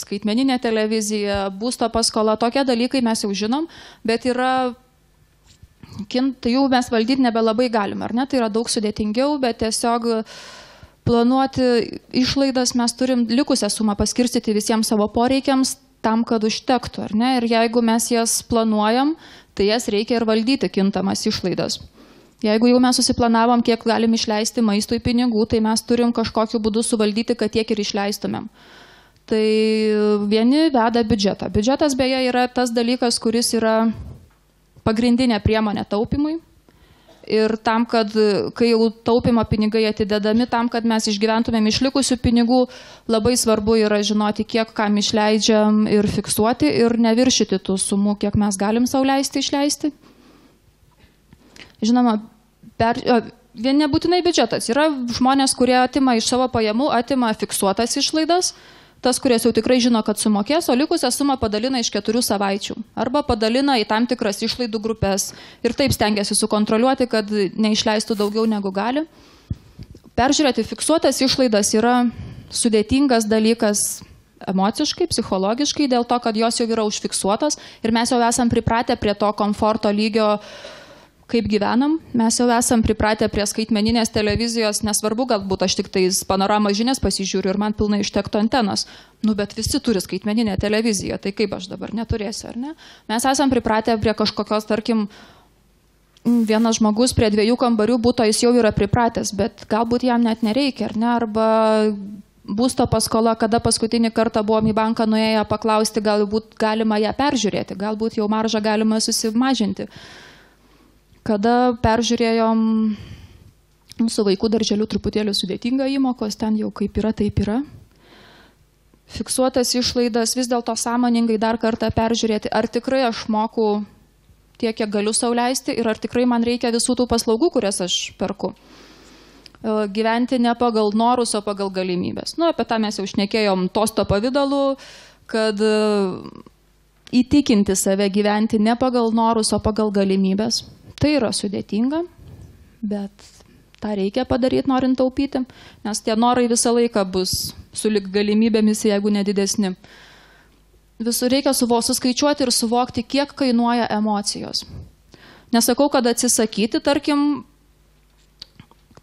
skaitmeninė televizija, būsto paskola, tokie dalykai mes jau žinom, bet yra, tai jau mes valdyti nebelabai galim, ar ne? Tai yra daug sudėtingiau, bet tiesiog planuoti išlaidas mes turim likusią sumą paskirstyti visiems savo poreikiams tam, kad užtektų, ar ne? Ir jeigu mes jas planuojam, tai jas reikia ir valdyti kintamas išlaidas. Jeigu jau mes susiplanavom, kiek galim išleisti maistui pinigų, tai mes turim kažkokiu būdu suvaldyti, kad tiek ir išleistumėm. Tai vieni veda biudžetą. Biudžetas beje yra tas dalykas, kuris yra pagrindinė priemonė taupimui. Ir tam, kad kai jau taupimo pinigai atidedami, tam, kad mes išgyventumėm išlikusių pinigų, labai svarbu yra žinoti, kiek kam išleidžiam ir fiksuoti ir neviršyti tų sumų, kiek mes galim sau leisti išleisti. Žinoma, vien nebūtinai biudžetas. Yra žmonės, kurie atima iš savo pajamų, atima fiksuotas išlaidas, tas, kurias jau tikrai žino, kad sumokės, o likusią sumą padalina iš 4 savaičių. Arba padalina į tam tikras išlaidų grupės ir taip stengiasi sukontroliuoti, kad neišleistų daugiau negu gali. Peržiūrėti fiksuotas išlaidas yra sudėtingas dalykas emociškai, psichologiškai, dėl to, kad jos jau yra užfiksuotas ir mes jau esam pripratę prie to komforto lygio, kaip gyvenam. Mes jau esam pripratę prie skaitmeninės televizijos, nesvarbu, galbūt aš tik tais panorama žinias pasižiūriu ir man pilnai ištektų antenos. Bet visi turi skaitmeninę televiziją, tai kaip aš dabar neturėsiu, ar ne? Mes esam pripratę prie kažkokios, tarkim, vienas žmogus prie 2 kambarių būto, jis jau yra pripratęs, bet galbūt jam net nereikia, ar ne? Arba būsto paskola, kada paskutinį kartą buvom į banką nuėję paklausti, galbūt galima ją peržiūrėti, galbūt jau maržą galima susimažinti. Kada peržiūrėjom su vaikų darželiu truputėlį sudėtinga įmokos, ten jau kaip yra, taip yra. Fiksuotas išlaidas vis dėlto sąmoningai dar kartą peržiūrėti, ar tikrai aš moku tiek, kiek galiu sau leisti ir ar tikrai man reikia visų tų paslaugų, kurias aš perku. Gyventi ne pagal norus, o pagal galimybės. Apie tą mes jau šnekėjom tosto pavidalu, kad įtikinti save gyventi ne pagal norus, o pagal galimybės. Tai yra sudėtinga, bet tą reikia padaryti, norint taupyti, nes tie norai visą laiką bus sulig galimybėmis, jeigu nedidesni. Visur reikia suskaičiuoti ir suvokti, kiek kainuoja emocijos. Nesakau, kad atsisakyti, tarkim,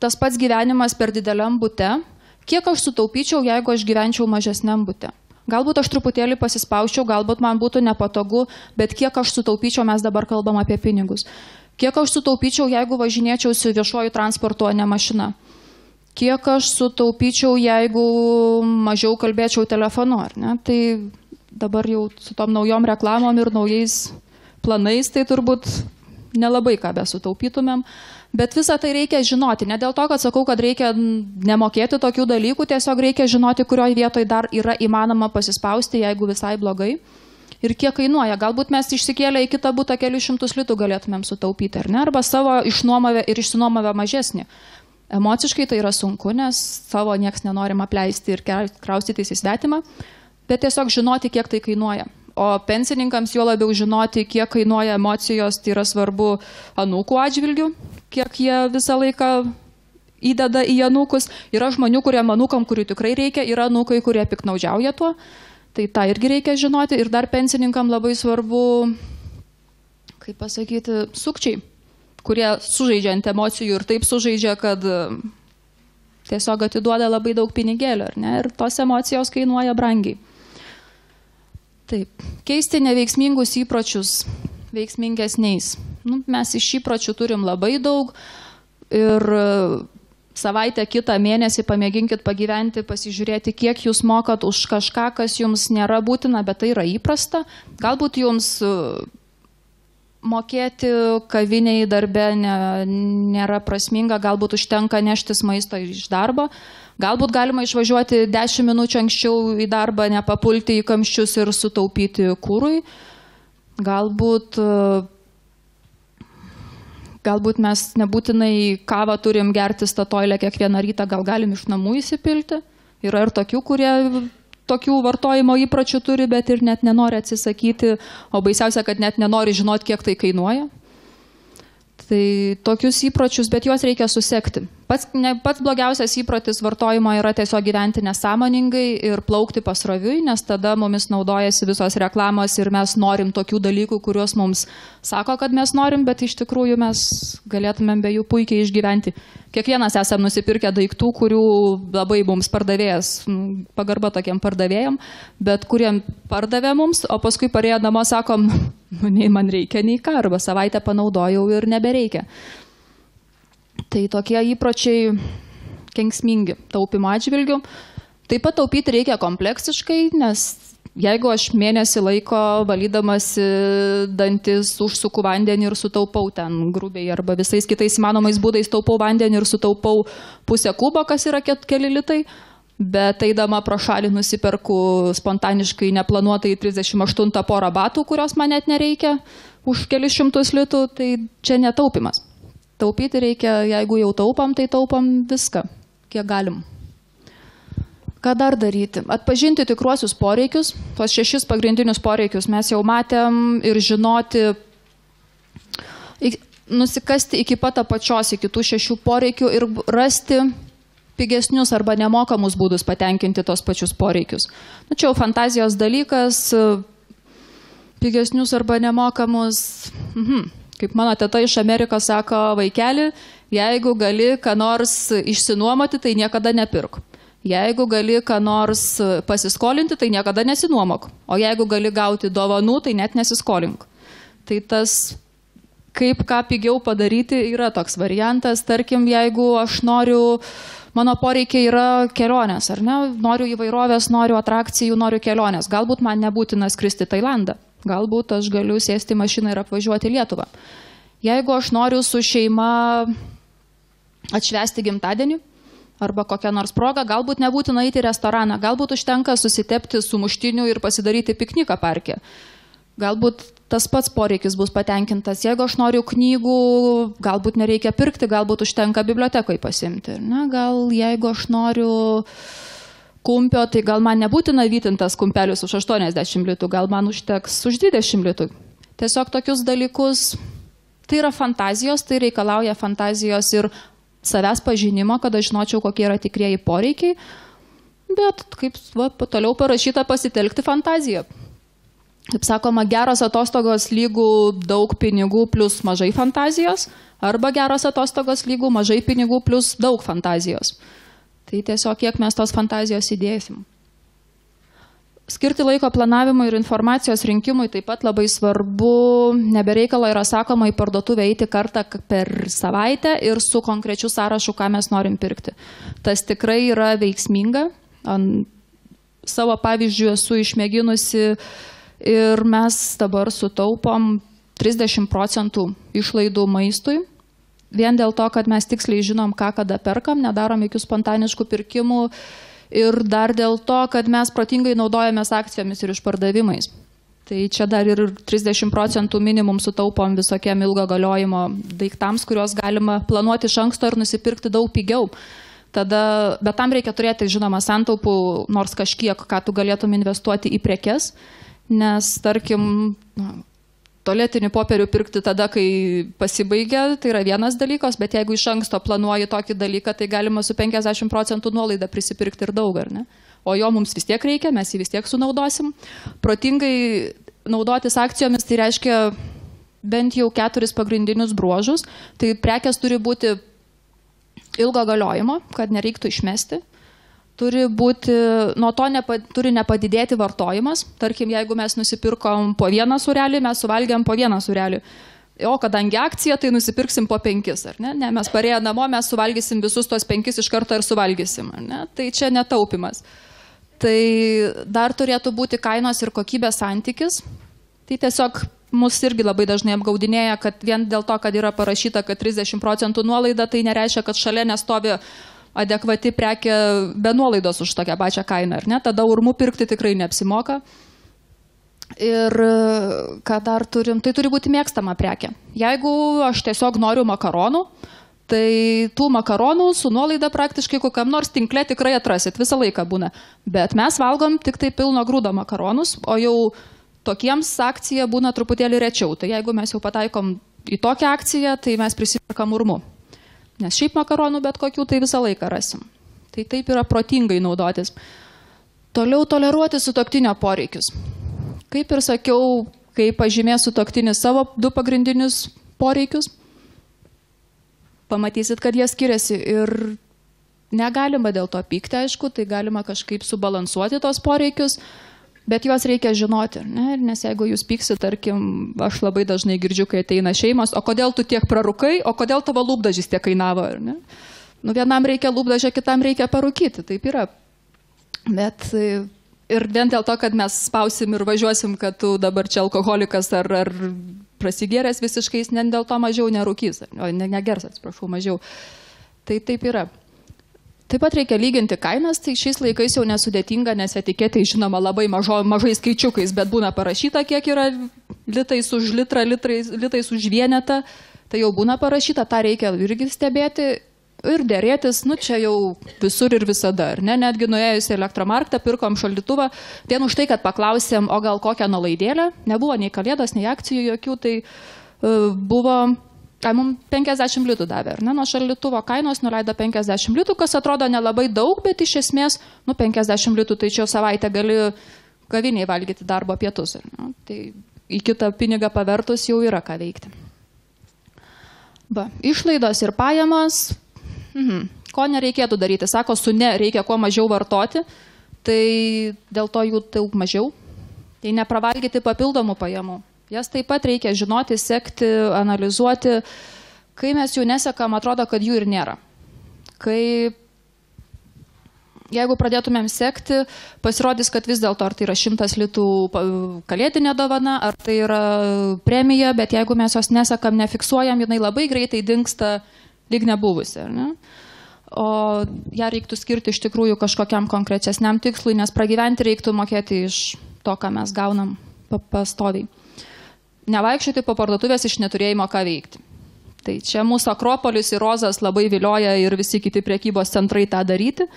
tas pats gyvenimas per dideliam bute, kiek aš sutaupyčiau, jeigu aš gyvenčiau mažesniam bute. Galbūt aš truputėlį pasispauščiau, galbūt man būtų nepatogu, bet kiek aš sutaupyčiau, mes dabar kalbam apie pinigus. Kiek aš sutaupyčiau, jeigu važinėčiausi viešuoju transportu, o ne mašina? Kiek aš sutaupyčiau, jeigu mažiau kalbėčiau telefonu, ar ne? Tai dabar jau su tom naujom reklamom ir naujais planais, tai turbūt nelabai ką be sutaupytumėm. Bet visą tai reikia žinoti. Ne dėl to, kad sakau, kad reikia nemokėti tokių dalykų, tiesiog reikia žinoti, kurioje vietoje dar yra įmanoma pasispausti, jeigu visai blogai. Ir kiek kainuoja. Galbūt mes išsikėlę į kitą butą kelius 100 litų galėtumėm sutaupyti, ar ne? Arba savo išnuomavę ir išsinuomavę mažesnį. Emociškai tai yra sunku, nes savo nieks nenorim apleisti ir kraustytis į svetimą, bet tiesiog žinoti, kiek tai kainuoja. O pensininkams juo labiau žinoti, kiek kainuoja emocijos, tai yra svarbu anūkų atžvilgių, kiek jie visą laiką įdeda į anūkus. Yra žmonių, kurie anūkam, kurių tikrai reikia, yra anūkai, kurie piknaudžiauja tuo. Tai tą irgi reikia žinoti ir dar pensininkam labai svarbu, kaip pasakyti, sukčiai, kurie sužaidžia ant emocijų ir taip sužaidžia, kad tiesiog atiduoda labai daug pinigėlių, ar ne? Ir tos emocijos kainuoja brangiai. Taip, keisti neveiksmingus įpročius veiksmingesniais. Mes iš įpročių turim labai daug ir savaitę, kitą mėnesį pamėginkit pagyventi, pasižiūrėti, kiek jūs mokat už kažką, kas jums nėra būtina, bet tai yra įprasta. Galbūt jums mokėti kaviniai darbe nėra prasminga, galbūt užtenka neštis maisto iš darbo. Galbūt galima išvažiuoti 10 minučių anksčiau į darbą, nepapulti į kamščius ir sutaupyti kūrui. Galbūt mes nebūtinai kavą turim gerti Statoilę kiekvieną rytą, gal galim iš namų įsipilti. Yra ir tokių, kurie tokių vartojimo įpročių turi, bet ir net nenori atsisakyti, o baisiausia, kad net nenori žinoti, kiek tai kainuoja. Tai tokius įpročius, bet juos reikia susekti. Pats blogiausias įprotis vartojimo yra tiesiog gyventi nesąmoningai ir plaukti pasroviui, nes tada mumis naudojasi visos reklamos ir mes norim tokių dalykų, kuriuos mums sako, kad mes norim, bet iš tikrųjų mes galėtumėm be jų puikiai išgyventi. Kiekvienas esam nusipirkę daiktų, kurių labai mums pardavėjas, pagarba tokiem pardavėjam, bet kuriem pardavė mums, o paskui parėję namo sakom, nei man reikia, nei ką, arba savaitę panaudojau ir nebereikia. Tai tokie įpročiai kenksmingi taupimo atžvilgiu. Taip pat taupyti reikia kompleksiškai, nes jeigu aš mėnesį laiko valydamasi dantis užsuku vandenį ir sutaupau ten grubiai arba visais kitais įmanomais būdais taupau vandenį ir sutaupau pusę kubo, kas yra keli litai, bet eidama pro šalį nusiperku spontaniškai neplanuotai 38 porą batų, kurios man net nereikia už kelis šimtus litų, tai čia netaupimas. Taupyti reikia, jeigu jau taupam, tai taupam viską, kiek galim. Ką dar daryti? Atpažinti tikruosius poreikius, tuos 6 pagrindinius poreikius mes jau matėm ir žinoti, nusikasti iki pat apačios, iki tų 6 poreikių ir rasti pigesnius arba nemokamus būdus patenkinti tos pačius poreikius. Čia jau fantazijos dalykas, pigesnius arba nemokamus. Kaip mano teta iš Amerikos sako, vaikeli, jeigu gali ką nors išsinuomoti, tai niekada nepirk. Jeigu gali ką nors pasiskolinti, tai niekada nesinuomok. O jeigu gali gauti dovanų, tai net nesiskolink. Tai tas, kaip ką pigiau padaryti, yra toks variantas. Tarkim, jeigu aš noriu, mano poreikiai yra kelionės, ar ne? Noriu įvairovės, noriu atrakcijų, noriu kelionės. Galbūt man nebūtina skristi į Tailandą. Galbūt aš galiu sėsti mašiną ir apvažiuoti Lietuvą. Jeigu aš noriu su šeima atšvęsti gimtadienį arba kokią nors progą, galbūt nebūtina eiti į restoraną, galbūt užtenka susitepti sumuštinių ir pasidaryti pikniką parke. Galbūt tas pats poreikis bus patenkintas. Jeigu aš noriu knygų, galbūt nereikia pirkti, galbūt užtenka bibliotekoje pasimti. Na, gal jeigu aš noriu kumpio, tai gal man nebūtina vytintas kumpelius už 80 litų, gal man užteks už 20 litų. Tiesiog tokius dalykus, tai yra fantazijos, tai reikalauja fantazijos ir savęs pažinimo, kad aš žinočiau, kokie yra tikrieji poreikiai, bet kaip toliau parašyta, pasitelkti fantaziją. Kaip sakoma, geros atostogos lygų daug pinigų plus mažai fantazijos, arba geros atostogos lygų mažai pinigų plus daug fantazijos. Tai tiesiog kiek mes tos fantazijos įdėsim. Skirti laiko planavimui ir informacijos rinkimui taip pat labai svarbu. Nebereikalo yra sakoma į parduotuvę eiti kartą per savaitę ir su konkrečiu sąrašu, ką mes norim pirkti. Tas tikrai yra veiksminga. Savo pavyzdžių esu išmėginusi ir mes dabar sutaupom 30% išlaidų maistui. Vien dėl to, kad mes tiksliai žinom, ką kada perkam, nedarom jokių spontaniškų pirkimų ir dar dėl to, kad mes protingai naudojamės akcijomis ir išpardavimais. Tai čia dar ir 30% minimum sutaupom visokiem ilgo galiojimo daiktams, kuriuos galima planuoti iš anksto ir nusipirkti daug pigiau. Tada, bet tam reikia turėti, žinoma, santaupų, nors kažkiek, ką tu galėtum investuoti į prekes, nes, tarkim, tualetinį popierių pirkti tada, kai pasibaigia, tai yra vienas dalykas, bet jeigu iš anksto planuoji tokį dalyką, tai galima su 50% nuolaida prisipirkti ir daug, ar ne? O jo mums vis tiek reikia, mes jį vis tiek sunaudosim. Protingai naudotis akcijomis, tai reiškia bent jau 4 pagrindinius bruožus. Tai prekės turi būti ilgo galiojimo, kad nereiktų išmesti. Turi būti, nuo to turi nepadidėti vartojimas. Tarkim, jeigu mes nusipirkom po 1 sūrelį, mes suvalgėm po 1 sūrelį. O kadangi akcija, tai nusipirksim po 5, ar ne? Ne, mes parėję namo, mes suvalgysim visus tos 5 iš karto ir suvalgysim, ar ne? Tai čia netaupimas. Tai dar turėtų būti kainos ir kokybės santykis. Tai tiesiog mus irgi labai dažnai apgaudinėja, kad vien dėl to, kad yra parašyta, kad 30% nuolaida, tai nereiškia, kad šalia nestovi adekvati prekė be nuolaidos už tokią pačią kainą, ar ne? Tada urmu pirkti tikrai neapsimoka. Ir ką dar turim, tai turi būti mėgstama prekė. Jeigu aš tiesiog noriu makaronų, tai tų makaronų su nuolaida praktiškai kokiam nors tinkle tikrai atrasit, visą laiką būna. Bet mes valgom tik tai pilno grūdo makaronus, o jau tokiems akcija būna truputėlį rečiau. Tai jeigu mes jau pataikom į tokią akciją, tai mes prisiperkam urmu. Nes šiaip makaronų bet kokių tai visą laiką rasim. Tai taip yra protingai naudotis. Toliau toleruoti sutuoktinio poreikius. Kaip ir sakiau, kai pažymės sutuoktinis savo 2 pagrindinius poreikius, pamatysit, kad jie skiriasi ir negalima dėl to pykti, aišku, tai galima kažkaip subalansuoti tos poreikius, bet juos reikia žinoti, ne? Nes jeigu jūs pyksit, tarkim, aš labai dažnai girdžiu, kai ateina šeimos, o kodėl tu tiek prarūkai, o kodėl tavo lūpdažis tiek kainavo, ar ne? Nu, vienam reikia lūpdažio, kitam reikia parūkyti, taip yra. Bet ir vien dėl to, kad mes spausim ir važiuosim, kad tu dabar čia alkoholikas ar prasigėręs visiškai, ne dėl to mažiau nerūkys, o negers, atsiprašau, mažiau. Tai taip yra. Taip pat reikia lyginti kainas, tai šiais laikais jau nesudėtinga, nes etiketė žinoma labai mažai skaičiukais, bet būna parašyta, kiek yra litais už litrą, litais už vienetą, tai jau būna parašyta, tą reikia irgi stebėti. Ir dėrėtis, nu čia jau visur ir visada, ar ne? Netgi nuėjus į Elektromarktą, pirkom šaldytuvą, vien už tai, kad paklausėm, o gal kokią nuolaidėlę, nebuvo nei kalėdos, nei akcijų jokių, tai buvo, mums 50 litų davė, ar ne? Nuo šaldytuvo kainos nuleido 50 litų, kas atrodo nelabai daug, bet iš esmės, nu 50 litų, tai čia savaitę gali kaviniai valgyti darbo pietus, ar ne? Tai į kitą pinigą pavertus jau yra ką veikti. Išlaidos ir pajamos. Ko nereikėtų daryti? Sako, su ne reikia kuo mažiau vartoti, tai dėl to jų daug mažiau. Tai nepravalgyti papildomų pajamų. Jas taip pat reikia žinoti, sekti, analizuoti. Kai mes jų nesekam, atrodo, kad jų ir nėra. Jeigu pradėtumėm sekti, pasirodys, kad vis dėlto ar tai yra 100 litų kalėdinė dovana, ar tai yra premija, bet jeigu mes jos nesekam, nefiksuojam, jinai labai greitai dingsta lyg nebuvusi, ar ne? O ją reiktų skirti iš tikrųjų kažkokiam konkrečesniam tikslui, nes pragyventi reiktų mokėti iš to, ką mes gaunam pastoviai. Nevaikščioti po parduotuvės iš neturėjimo ką veikti. Tai čia mūsų Akropolis ir Rozas labai vilioja ir visi kiti prekybos centrai tą daryti.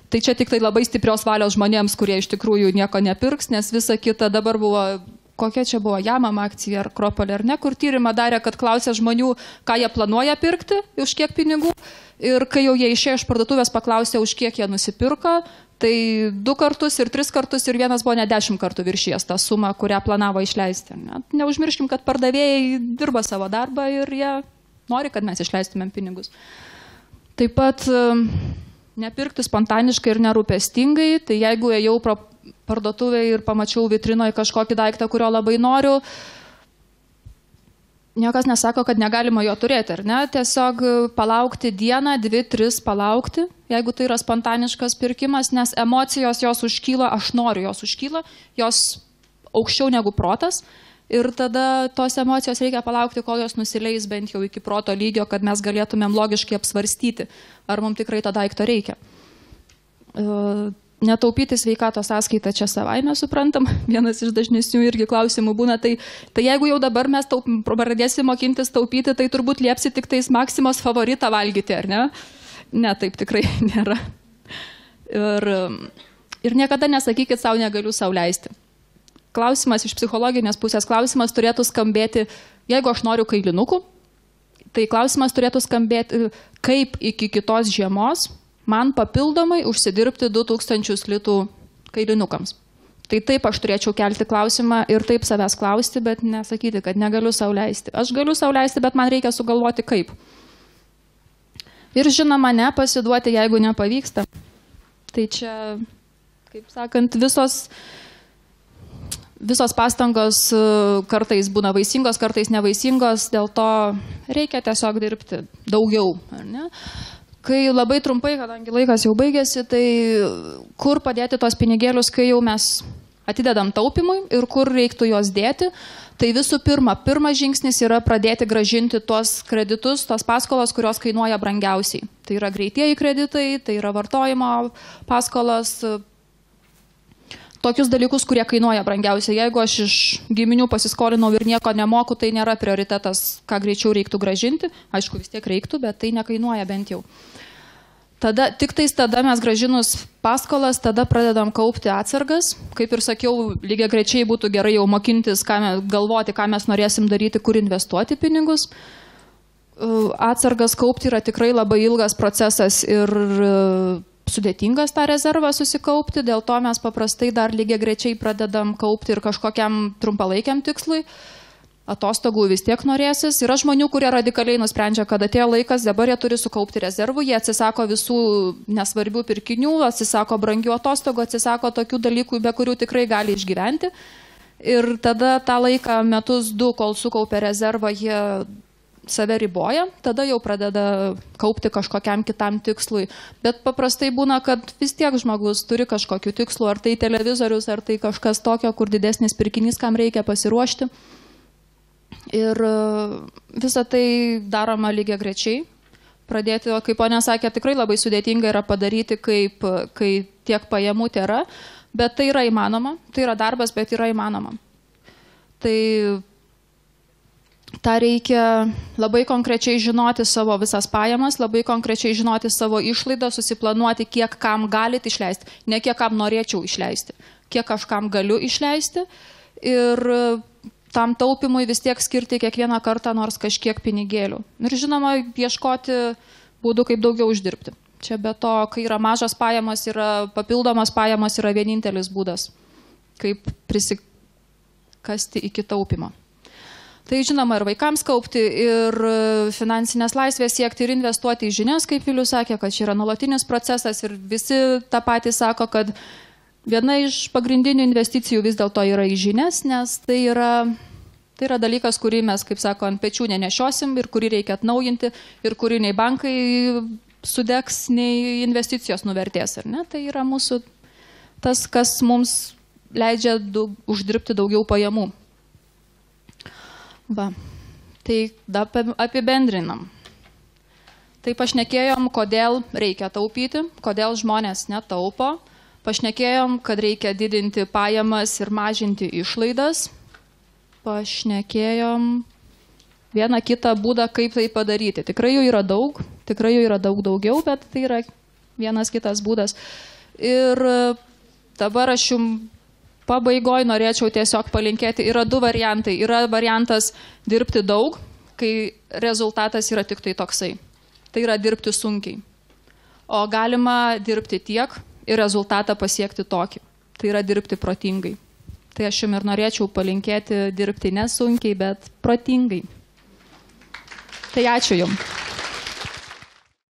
Tai čia tik tai labai stiprios valios žmonėms, kurie iš tikrųjų nieko nepirks, nes visa kita dabar buvo... Kokia čia buvo Jamam akcija ar Akropolė ar ne, kur tyrimą darė, kad klausė žmonių, ką jie planuoja pirkti, už kiek pinigų. Ir kai jau jie išėjo iš parduotuvės, paklausė, už kiek jie nusipirko, tai 2 kartus ir 3 kartus ir vienas buvo ne 10 kartų viršijęs tą sumą, kurią planavo išleisti. Neužmirškim, kad pardavėjai dirba savo darbą ir jie nori, kad mes išleistumėm pinigus. Taip pat nepirkti spontaniškai ir nerūpestingai, tai jeigu ėjau pro parduotuvėje ir pamačiau vitrinoje kažkokį daiktą, kurio labai noriu, niekas nesako, kad negalima jo turėti, ar ne? Tiesiog palaukti dieną, 2, 3 palaukti, jeigu tai yra spontaniškas pirkimas, nes emocijos jos užkyla, aš noriu, jos užkyla, jos aukščiau negu protas ir tada tos emocijos reikia palaukti, kol jos nusileis bent jau iki proto lygio, kad mes galėtumėm logiškai apsvarstyti, ar mums tikrai to daikto reikia. Netaupyti sveikatos sąskaitą čia savaime suprantam, vienas iš dažnesnių irgi klausimų būna, tai jeigu jau dabar mes pradėsim mokintis taupyti, tai turbūt liepsi tik tais Maksimos favoritą valgyti, ar ne? Ne, taip tikrai nėra. Ir niekada nesakykit savo, negaliu sau leisti. Klausimas iš psichologinės pusės, klausimas turėtų skambėti, jeigu aš noriu kailinukų, tai klausimas turėtų skambėti, kaip iki kitos žiemos man papildomai užsidirbti 2000 litų kailinukams. Tai taip aš turėčiau kelti klausimą ir taip savęs klausti, bet nesakyti, kad negaliu sau leisti. Aš galiu sau leisti, bet man reikia sugalvoti kaip. Ir žinoma, nepasiduoti, jeigu nepavyksta. Tai čia, kaip sakant, visos pastangos kartais būna vaisingos, kartais nevaisingos, dėl to reikia tiesiog dirbti daugiau, ar ne? Kai labai trumpai, kadangi laikas jau baigėsi, tai kur padėti tos pinigėlius, kai jau mes atidedam taupimui ir kur reiktų juos dėti, tai visų pirma, pirmas žingsnis yra pradėti gražinti tuos kreditus, tos paskolas, kurios kainuoja brangiausiai. Tai yra greitieji kreditai, tai yra vartojimo paskolas, tokius dalykus, kurie kainuoja brangiausiai. Jeigu aš iš giminių pasiskolinau ir nieko nemoku, tai nėra prioritetas, ką greičiau reiktų gražinti. Aišku, vis tiek reiktų, bet tai nekainuoja bent jau. Tik tada mes gražinus paskolas, tada pradedam kaupti atsargas. Kaip ir sakiau, lygiai grečiai būtų gerai jau mokintis, galvoti, ką mes norėsim daryti, kur investuoti pinigus. Atsargas kaupti yra tikrai labai ilgas procesas ir sudėtingas tą rezervą susikaupti, dėl to mes paprastai dar lygiai grečiai pradedam kaupti ir kažkokiam trumpalaikiam tikslui. Atostogų vis tiek norėsis. Yra žmonių, kurie radikaliai nusprendžia, kad atėjo laikas, dabar jie turi sukaupti rezervų, jie atsisako visų nesvarbių pirkinių, atsisako brangių atostogų, atsisako tokių dalykų, be kurių tikrai gali išgyventi. Ir tada tą laiką, metus, du, kol sukaupia rezervą, jie save riboja, tada jau pradeda kaupti kažkokiam kitam tikslui. Bet paprastai būna, kad vis tiek žmogus turi kažkokių tikslų, ar tai televizorius, ar tai kažkas tokio, kur didesnis pirkinys, kam reikia pasiruošti. Ir visą tai daroma lygiai grečiai. Pradėti, kaip ponia sakė, tikrai labai sudėtinga yra padaryti, kai tiek pajamų tėra, bet tai yra įmanoma. Tai yra darbas, bet yra įmanoma. Tai tą reikia labai konkrečiai žinoti savo visas pajamas, labai konkrečiai žinoti savo išlaidą, susiplanuoti, kiek kam galit išleisti, ne kiek kam norėčiau išleisti, kiek aš kam galiu išleisti. Ir tam taupimui vis tiek skirti kiekvieną kartą nors kažkiek pinigėlių. Ir žinoma, ieškoti būdų, kaip daugiau uždirbti. Čia be to, kai yra mažas pajamas, yra papildomas pajamas, yra vienintelis būdas, kaip prisikasti iki taupimo. Tai žinoma, ir vaikams kaupti, ir finansinės laisvės siekti, ir investuoti į žinias, kaip Vilius sakė, kad čia yra nuolatinis procesas ir visi tą patį sako, kad viena iš pagrindinių investicijų vis dėlto yra į žinias, nes tai yra dalykas, kurį mes, kaip sako, ant pečių nenešiosim ir kurį reikia atnaujinti ir kurį nei bankai sudegs, nei investicijos nuvertės. Ar ne? Tai yra mūsų tas, kas mums leidžia uždirbti daugiau pajamų. Va. Tai apibendrinam. Tai pašnekėjom, kodėl reikia taupyti, kodėl žmonės netaupo. Pašnekėjom, kad reikia didinti pajamas ir mažinti išlaidas. Pašnekėjom vieną kitą būdą, kaip tai padaryti. Tikrai jų yra daug, tikrai jų yra daugiau, bet tai yra vienas kitas būdas. Ir dabar aš jums pabaigoje norėčiau tiesiog palinkėti. Yra du variantai. Yra variantas dirbti daug, kai rezultatas yra tik tai toksai. Tai yra dirbti sunkiai. O galima dirbti tiek, ir rezultatą pasiekti tokį. Tai yra dirbti protingai. Tai aš jums ir norėčiau palinkėti dirbti nesunkiai, bet protingai. Tai ačiū jums.